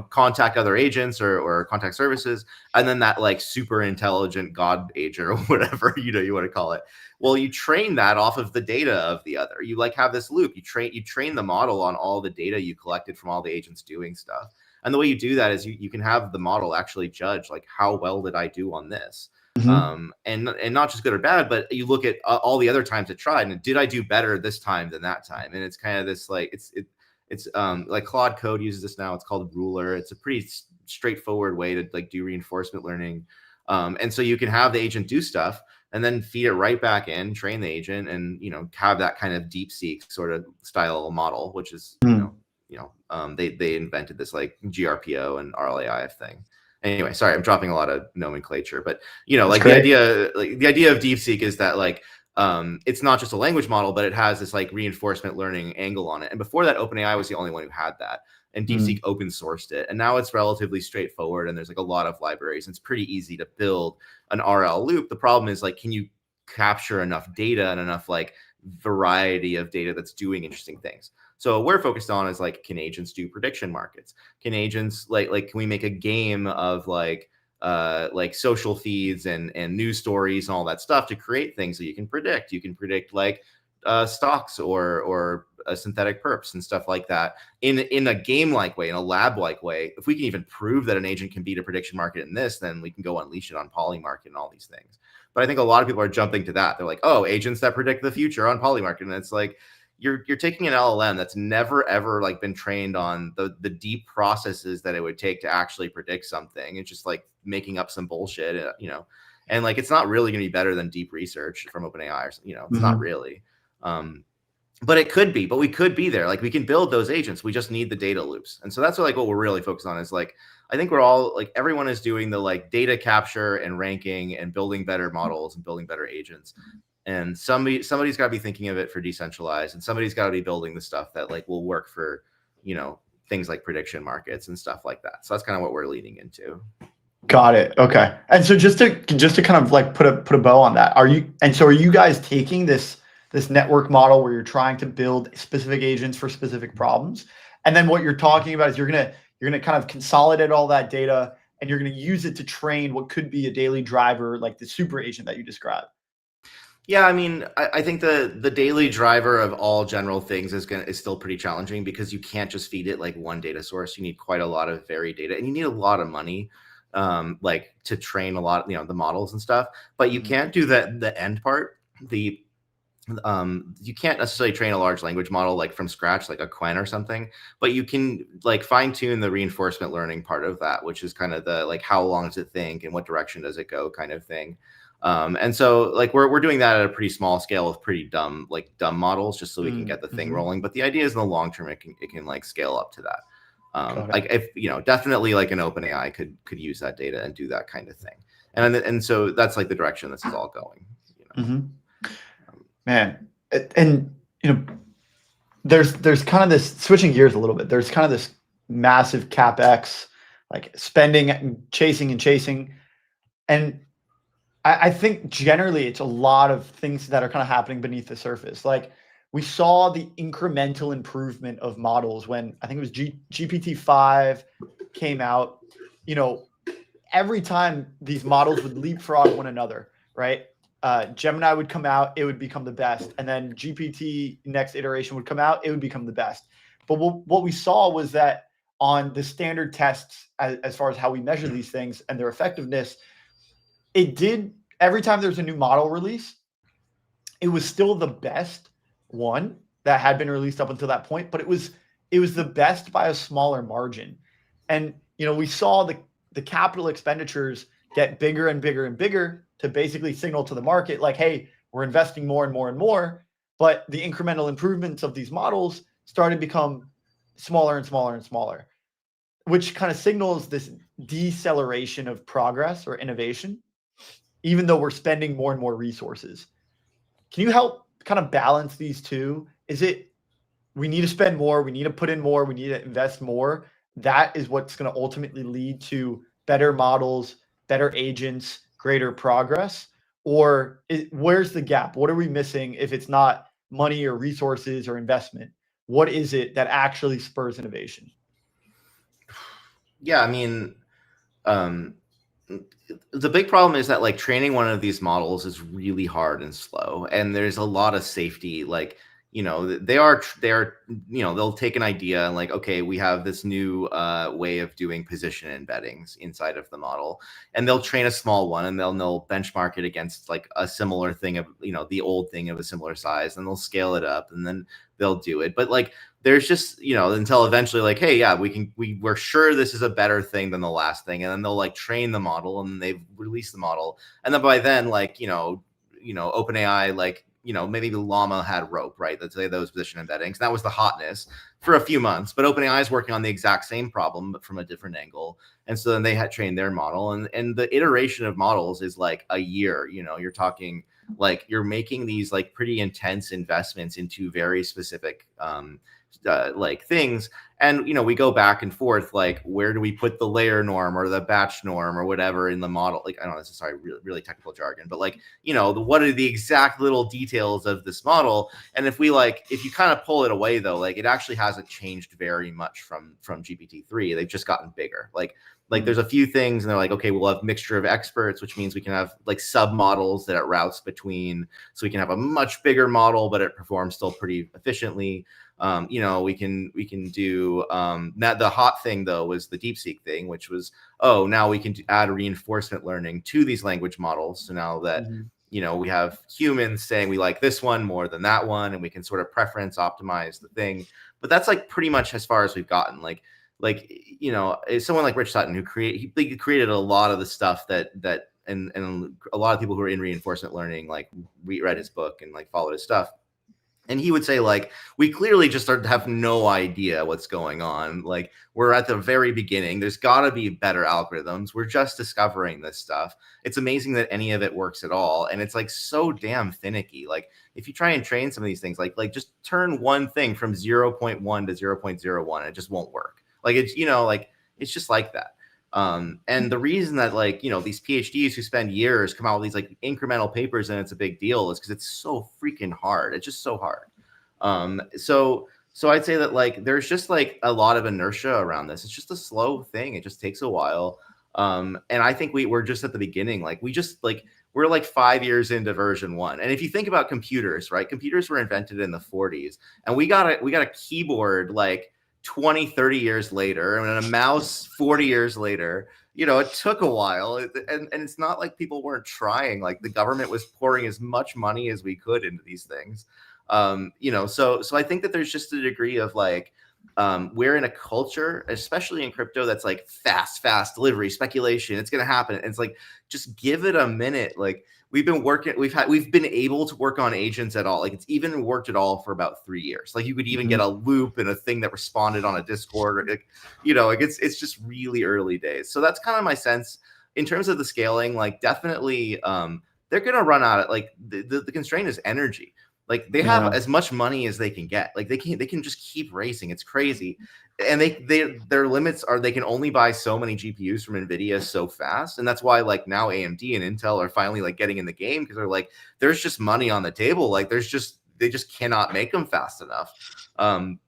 contact other agents or contact services, and then that like super intelligent God agent or whatever you want to call it. Well, you train that off of the data of the other. You like have this loop. You train the model on all the data you collected from all the agents doing stuff. And the way you do that is you can have the model actually judge like, how well did I do on this? And not just good or bad, but you look at all the other times it tried, and did I do better this time than that time? And it's kind of this like it's like Claude Code uses this now. It's called Ruler. It's a pretty straightforward way to like do reinforcement learning. And so you can have the agent do stuff and then feed it right back in, train the agent, and have that kind of DeepSeek sort of style model, which is they invented this like GRPO and RLAIF thing. Anyway, sorry, I'm dropping a lot of nomenclature, but like the idea of DeepSeek is that like it's not just a language model, but it has this like reinforcement learning angle on it. And before that, OpenAI was the only one who had that, and DeepSeek open sourced it. And now it's relatively straightforward, and there's like a lot of libraries, and it's pretty easy to build an RL loop. The problem is like, can you capture enough data and enough like variety of data that's doing interesting things? So what we're focused on is like, can agents do prediction markets? Can agents like can we make a game of like like social feeds and news stories and all that stuff to create things that you can predict. You can predict like stocks or synthetic perps and stuff like that in a game-like way, in a lab-like way. If we can even prove that an agent can beat a prediction market in this, then we can go unleash it on Polymarket and all these things. But I think a lot of people are jumping to that. They're like, oh, agents that predict the future on Polymarket. And it's like, you're taking an LLM that's never ever like been trained on the deep processes that it would take to actually predict something. It's just like making up some bullshit, you know, and like it's not really going to be better than deep research from OpenAI or, you know, it's not really. But it could be, but we could be there. Like we can build those agents. We just need the data loops. And so that's what we're really focused on is like, I think we're all like, everyone is doing the like data capture and ranking and building better models and building better agents. And somebody's got to be thinking of it for decentralized, and somebody's got to be building the stuff that like will work for, you know, things like prediction markets and stuff like that. So that's kind of what we're leading into. Got it. Okay. And so just to kind of like put a bow on that, are you guys taking this network model where you're trying to build specific agents for specific problems, and then what you're talking about is you're gonna kind of consolidate all that data and you're gonna use it to train what could be a daily driver, like the super agent that you described? Yeah, I mean, I think the daily driver of all general things is still pretty challenging because you can't just feed it like one data source. You need quite a lot of varied data, and you need a lot of money, like to train a lot, you know, the models and stuff. But you can't do the end part. You can't necessarily train a large language model like from scratch, like a Qwen or something. But you can like fine tune the reinforcement learning part of that, which is kind of the like how long does it think and what direction does it go kind of thing. And so like we're doing that at a pretty small scale with pretty dumb models just so we can get the thing rolling. But the idea is in the long term it can like scale up to that. Like if, you know, definitely like an OpenAI could use that data and do that kind of thing. And so that's like the direction this is all going, you know. Man, and you know, there's kind of this, switching gears a little bit, there's kind of this massive CapEx, like spending and chasing. And I think generally it's a lot of things that are kind of happening beneath the surface. Like we saw the incremental improvement of models when I think it was GPT-5 came out. You know, every time these models would leapfrog one another, right? Gemini would come out, it would become the best. And then GPT next iteration would come out, it would become the best. But what we saw was that on the standard tests, as far as how we measure these things and their effectiveness, it did, every time there's a new model release, it was still the best one that had been released up until that point, but it was the best by a smaller margin. And, you know, we saw the capital expenditures get bigger and bigger and bigger to basically signal to the market, like, hey, we're investing more and more and more, but the incremental improvements of these models started to become smaller and smaller and smaller, which kind of signals this deceleration of progress or innovation, even though we're spending more and more resources. Can you help kind of balance these two? Is it, we need to spend more, we need to put in more, we need to invest more? That is what's going to ultimately lead to better models, better agents, greater progress? Or where's the gap? What are we missing if it's not money or resources or investment? What is it that actually spurs innovation? Yeah, I mean, the big problem is that like training one of these models is really hard and slow, and there's a lot of safety. Like, you know, they're, you know, they'll take an idea and like, okay, we have this new way of doing position embeddings inside of the model, and they'll train a small one and they'll benchmark it against like a similar thing of, you know, the old thing of a similar size, and they'll scale it up and then they'll do it. But like, there's just, you know, until eventually like, hey, yeah, we're sure this is a better thing than the last thing. And then they'll like train the model and they've released the model. And then by then, like, you know, OpenAI, like, you know, maybe the Llama had rope, right? Let's say those position embeddings. That was the hotness for a few months, but OpenAI is working on the exact same problem, but from a different angle. And so then they had trained their model, and the iteration of models is like a year. You know, you're talking like you're making these like pretty intense investments into very specific like things. And we go back and forth, like, where do we put the layer norm or the batch norm or whatever in the model? Like, I don't know, this is sorry, really, really technical jargon, but like, what are the exact little details of this model? And if you kind of pull it away though, like, it actually hasn't changed very much from GPT-3. They've just gotten bigger. Like there's a few things, and they're like, okay, we'll have mixture of experts, which means we can have like sub models that it routes between, so we can have a much bigger model, but it performs still pretty efficiently. We can do the hot thing though was the DeepSeek thing, which was, now we can add reinforcement learning to these language models. So now that we have humans saying we like this one more than that one, and we can sort of preference optimize the thing. But that's like pretty much as far as we've gotten. Like someone like Rich Sutton, who created a lot of the stuff that and a lot of people who are in reinforcement learning like read his book and like followed his stuff. And he would say, like, we clearly just have no idea what's going on. Like, we're at the very beginning. There's got to be better algorithms. We're just discovering this stuff. It's amazing that any of it works at all. And it's like so damn finicky. Like, if you try and train some of these things, like just turn one thing from 0.1 to 0.01, it just won't work. Like, it's, it's just like that. And the reason that these PhDs who spend years come out with these like incremental papers and it's a big deal is because it's so freaking hard. It's just so hard. So I'd say that there's just like a lot of inertia around this. It's just a slow thing. It just takes a while. And I think we're just at the beginning. We're like 5 years into version 1. And if you think about computers, right? Computers were invented in the 40s, and we got a keyboard 20, 30 years later, and a mouse 40 years later. It took a while, and it's not like people weren't trying. Like, the government was pouring as much money as we could into these things. So I think that there's just a degree of we're in a culture, especially in crypto, that's like fast delivery, speculation. It's going to happen. And it's like, just give it a minute. Like, we've been able to work on agents at all. Like, it's even worked at all for about 3 years. Like, you could even get a loop and a thing that responded on a Discord. It's just really early days. So that's kind of my sense in terms of the scaling. Like, definitely, they're going to run out of the constraint is energy. Like, they have as much money as they can get. Like, they can just keep racing. It's crazy. And their limits are they can only buy so many GPUs from NVIDIA so fast. And that's why now AMD and Intel are finally getting in the game, because they're there's just money on the table. Like, they just cannot make them fast enough. And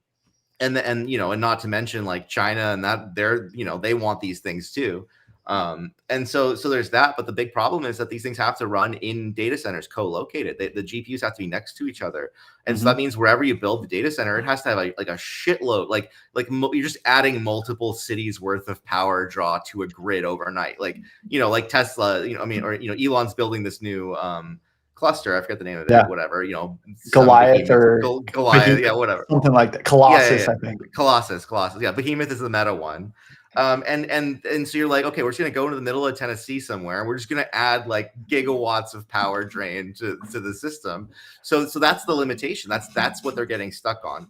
not to mention China, and that they want these things too. And so there's that, but the big problem is that these things have to run in data centers co-located. The GPUs have to be next to each other, and so that means wherever you build the data center, it has to have a shitload. You're just adding multiple cities worth of power draw to a grid overnight. Like Tesla, Elon's building this new cluster. I forget the name of it. Whatever, Goliath or Goliath, yeah, whatever, something like that. Colossus, I think. Colossus. Yeah, Behemoth is the meta one. And so you're like, okay, we're just gonna go into the middle of Tennessee somewhere, and we're just gonna add gigawatts of power drain to the system. So that's the limitation. That's what they're getting stuck on.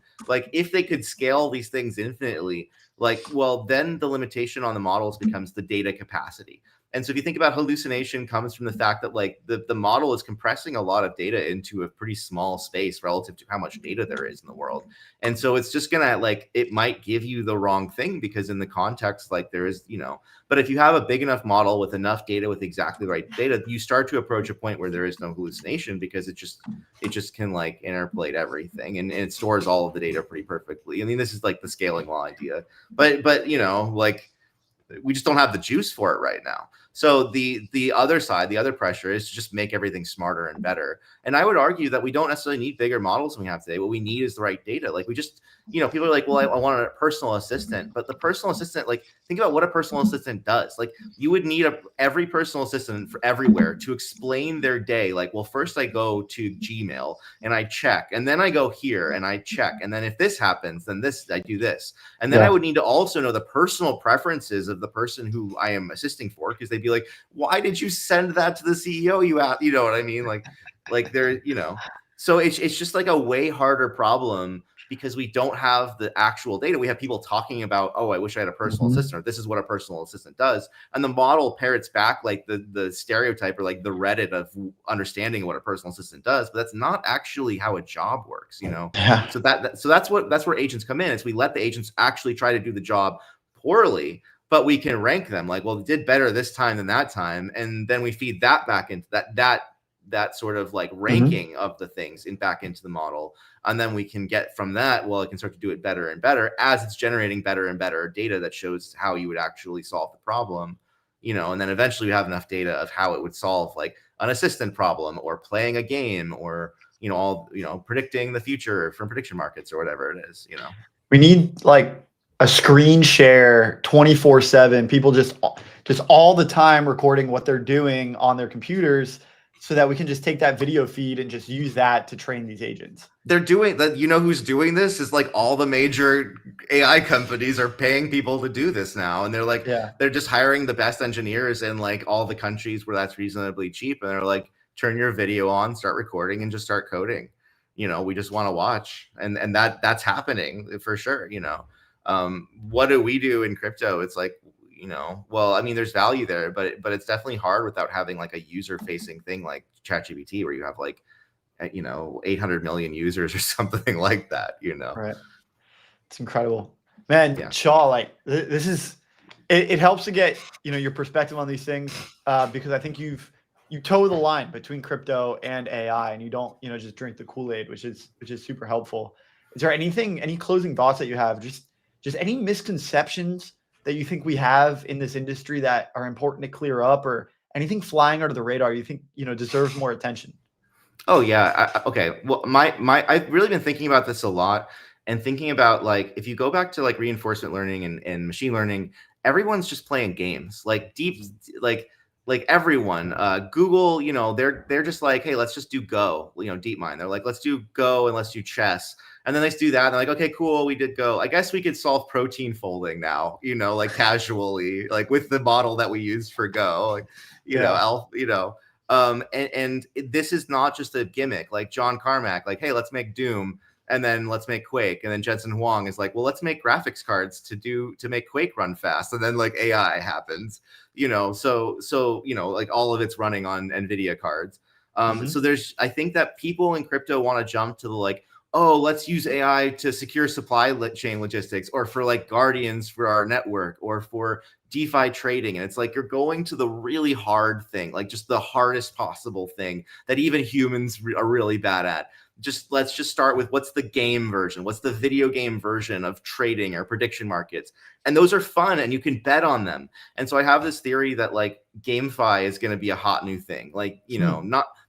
If they could scale these things infinitely, then the limitation on the models becomes the data capacity. And so if you think about hallucination comes from the fact that the model is compressing a lot of data into a pretty small space relative to how much data there is in the world. And so it's just gonna it might give you the wrong thing, because in the context there is, but if you have a big enough model with enough data with exactly the right data, you start to approach a point where there is no hallucination, because it just can interpolate everything, and it stores all of the data pretty perfectly. I mean, this is the scaling law idea, but we just don't have the juice for it right now. So the other side, the other pressure is to just make everything smarter and better. And I would argue that we don't necessarily need bigger models than we have today. What we need is the right data. We just, people are like, well, I want a personal assistant, but the personal assistant, think about what a personal assistant does. You would need every personal assistant for everywhere to explain their day. Well, first I go to Gmail and I check, and then I go here and I check. And then if this happens, then I do this. And then I would need to also know the personal preferences of the person who I am assisting for, because they'd be like, why did you send that to the CEO? You know what I mean? So it's just a way harder problem, because we don't have the actual data. We have people talking about, oh, I wish I had a personal assistant, or this is what a personal assistant does. And the model parrots back like the stereotype or like the Reddit of understanding what a personal assistant does, but that's not actually how a job works, you know? Yeah. So that's where agents come in, is we let the agents actually try to do the job poorly, but we can rank them like, well, it did better this time than that time. And then we feed that back into that sort of like ranking of the things back into the model. And then we can get from that, well, it can start to do it better and better as it's generating better and better data that shows how you would actually solve the problem, you know. And then eventually we have enough data of how it would solve like an assistant problem or playing a game or, you know, all, you know, predicting the future from prediction markets or whatever it is, you know. We need like a screen share 24/7, people just all the time recording what they're doing on their computers, so that we can just take that video feed and just use that to train these agents. They're doing that. You know who's doing this is like all the major AI companies are paying people to do this now. And they're like, they're just hiring the best engineers in like all the countries where that's reasonably cheap. And they're like, turn your video on, start recording, and just start coding. You know, we just want to watch. And that's happening for sure. You know, what do we do in crypto? It's like, you know, well, I mean, there's value there, but it's definitely hard without having like a user facing thing like ChatGPT, where you have like, you know, 800 million users or something like that, you know. Right. It's incredible, man. 𝘱, like this is, it helps to get, you know, your perspective on these things, because I think you toe the line between crypto and AI, and you don't, you know, just drink the Kool-Aid, which is super helpful. Is there any closing thoughts that you have? Just any misconceptions that you think we have in this industry that are important to clear up, or anything flying under the radar you think, you know, deserves more attention? Oh yeah. Okay. Well, I've really been thinking about this a lot, and thinking about like, if you go back to like reinforcement learning and machine learning, everyone's just playing games, like like everyone, Google, you know, they're just like, hey, let's just do Go, you know, DeepMind. They're like, let's do Go and let's do chess. And then they do that. And they're like, okay, cool, we did Go. I guess we could solve protein folding now, you know, like casually, like with the model that we used for Go, like, you know, and this is not just a gimmick. Like John Carmack, like, hey, let's make Doom, and then let's make Quake. And then Jensen Huang is like, well, let's make graphics cards to make Quake run fast. And then like AI happens, you know, so, you know, like all of it's running on NVIDIA cards. So I think that people in crypto want to jump to the like, oh, let's use AI to secure supply chain logistics, or for like guardians for our network, or for DeFi trading. And it's like, you're going to the really hard thing, like just the hardest possible thing that even humans are really bad at. Let's just start with, what's the game version? What's the video game version of trading or prediction markets? And those are fun and you can bet on them. And so I have this theory that like GameFi is going to be a hot new thing. Like, you know,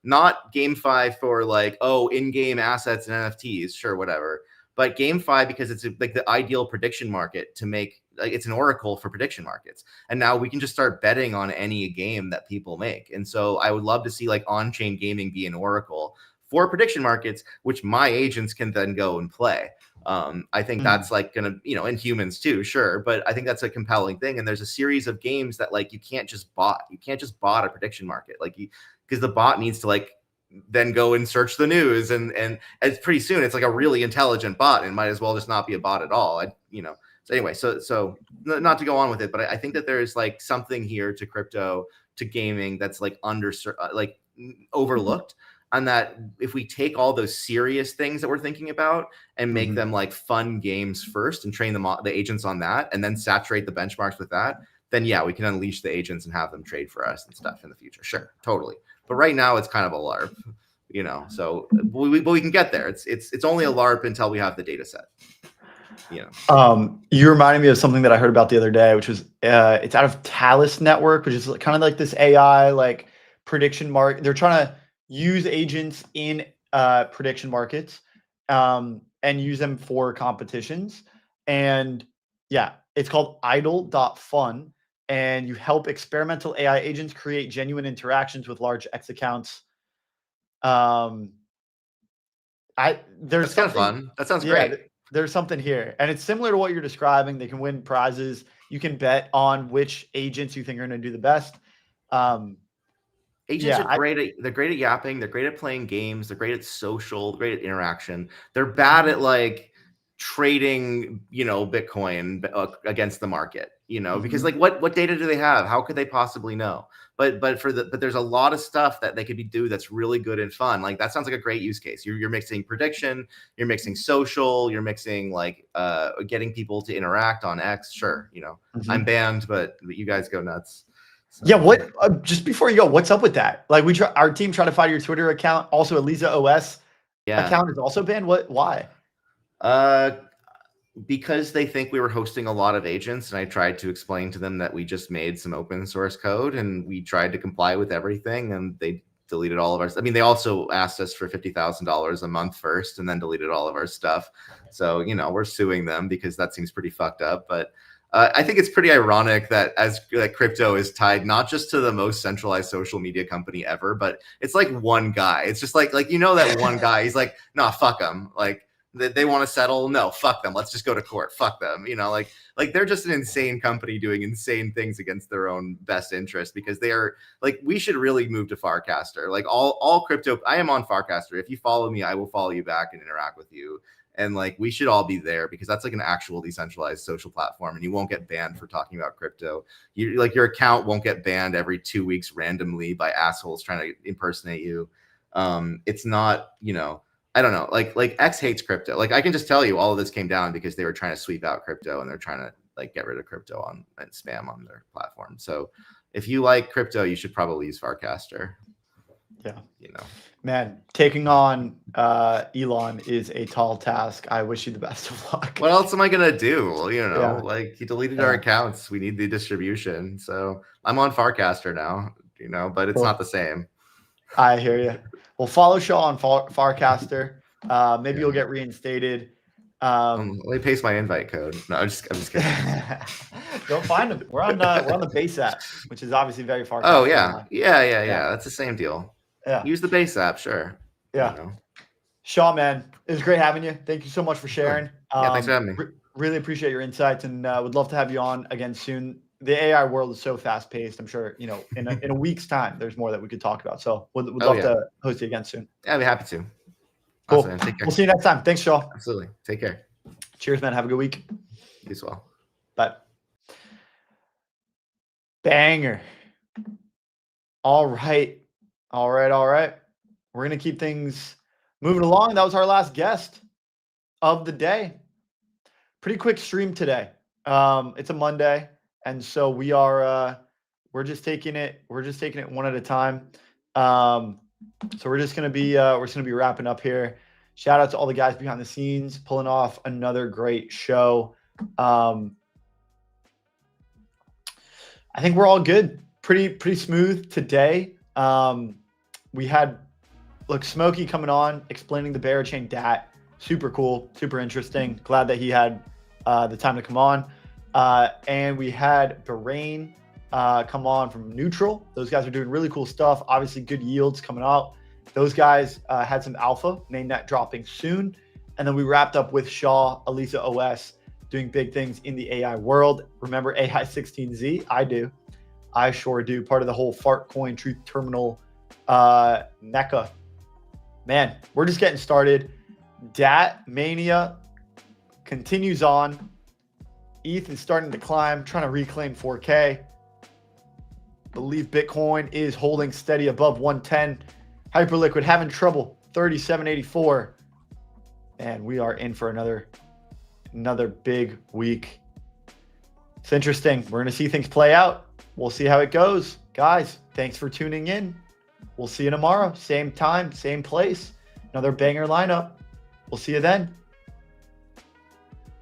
not GameFi for like, oh, in-game assets and NFTs, sure, whatever. But GameFi because it's like the ideal prediction market to make, like it's an oracle for prediction markets. And now we can just start betting on any game that people make. And so I would love to see like on-chain gaming be an oracle for prediction markets, which my agents can then go and play. I think that's like gonna, you know, and humans too, sure, but I think that's a compelling thing. And there's a series of games that like you can't just bot a prediction market, like because the bot needs to like then go and search the news, and it's pretty soon it's like a really intelligent bot, and might as well just not be a bot at all. You know. So anyway, so not to go on with it, but I think that there's like something here to crypto, to gaming, that's like overlooked. And that if we take all those serious things that we're thinking about and make them like fun games first, and train the agents on that, and then saturate the benchmarks with that, then yeah, we can unleash the agents and have them trade for us and stuff in the future. Sure, totally. But right now it's kind of a LARP, you know. So we can get there. It's only a LARP until we have the data set. You know. You reminded me of something that I heard about the other day, which was it's out of Talus Network, which is kind of like this AI like prediction market. They're trying to use agents in prediction markets and use them for competitions. And yeah, it's called idle.fun. And you help experimental AI agents create genuine interactions with large X accounts. There's That's kind of fun. That sounds great. There's something here. And it's similar to what you're describing. They can win prizes. You can bet on which agents you think are going to do the best. Agents are great. They're great at yapping. They're great at playing games. They're great at social. They're great at interaction. They're bad at like trading, Bitcoin against the market, because like what data do they have? How could they possibly know? But there's a lot of stuff that they could do that's really good and fun. Like that sounds like a great use case. You're mixing prediction, you're mixing social, you're mixing like getting people to interact on X. Sure, I'm banned, but you guys go nuts. So. Yeah, what? Just before you go, what's up with that? Like our team tried to find your Twitter account. Also, ElizaOS account is also banned. What? Why? Because they think we were hosting a lot of agents, and I tried to explain to them that we just made some open source code and we tried to comply with everything, and they deleted all of our. I mean, they also asked us for $50,000 a month first, and then deleted all of our stuff. So we're suing them because that seems pretty fucked up. But I think it's pretty ironic that crypto is tied not just to the most centralized social media company ever, but it's like one guy. It's just like that one guy. He's like, nah, fuck them. Like they want to settle. No, fuck them. Let's just go to court. Fuck them. Like they're just an insane company doing insane things against their own best interest, because they are like, we should really move to Farcaster. Like all crypto. I am on Farcaster. If you follow me, I will follow you back and interact with you. And like, we should all be there, because that's like an actual decentralized social platform, and you won't get banned for talking about crypto. Your account won't get banned every 2 weeks randomly by assholes trying to impersonate you. It's not, I don't know, like X hates crypto. Like I can just tell you all of this came down because they were trying to sweep out crypto, and they're trying to like get rid of crypto and spam on their platform. So if you like crypto, you should probably use Farcaster. Yeah. Man, taking on Elon is a tall task. I wish you the best of luck. What else am I gonna do? Like he deleted our accounts. We need the distribution. So I'm on Farcaster now, but it's not the same. I hear you. Well, follow Shaw on Farcaster. Maybe you'll get reinstated. Let me paste my invite code. No, I'm just kidding. Go find them. We're on the base app, which is obviously very far. Oh yeah. That's the same deal. Yeah. Use the base app, sure. Yeah. Shaw, man, it was great having you. Thank you so much for sharing. Yeah, thanks for having me. Really appreciate your insights, and would love to have you on again soon. The AI world is so fast paced. I'm sure in a week's time there's more that we could talk about. So would love to host you again soon. Yeah, I'd be happy to. Cool. Awesome, take care. We'll see you next time. Thanks, Shaw. Absolutely. Take care. Cheers, man. Have a good week. You as well. Bye. Banger. All right. We're going to keep things moving along. That was our last guest of the day. Pretty quick stream today. It's a Monday, and so we're just taking it one at a time. So we're just going to be wrapping up here. Shout out to all the guys behind the scenes pulling off another great show. I think we're all good. Pretty smooth today. We had Smokey coming on explaining the Berachain DAT. Super cool, super interesting. Glad that he had the time to come on. And we had Berachain come on from Neutrl. Those guys are doing really cool stuff. Obviously, good yields coming out. Those guys had some alpha, mainnet dropping soon. And then we wrapped up with Shaw, ElizaOS, doing big things in the AI world. Remember AI16Z? I do. I sure do. Part of the whole Fartcoin Truth Terminal mecca. Man, we're just getting started. DAT mania continues on. ETH is starting to climb, trying to reclaim 4K. Believe Bitcoin is holding steady above 110. Hyperliquid having trouble, 37.84. And we are in for another big week. It's interesting. We're going to see things play out. We'll see how it goes. Guys, thanks for tuning in. We'll see you tomorrow. Same time, same place. Another banger lineup. We'll see you then.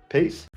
Peace.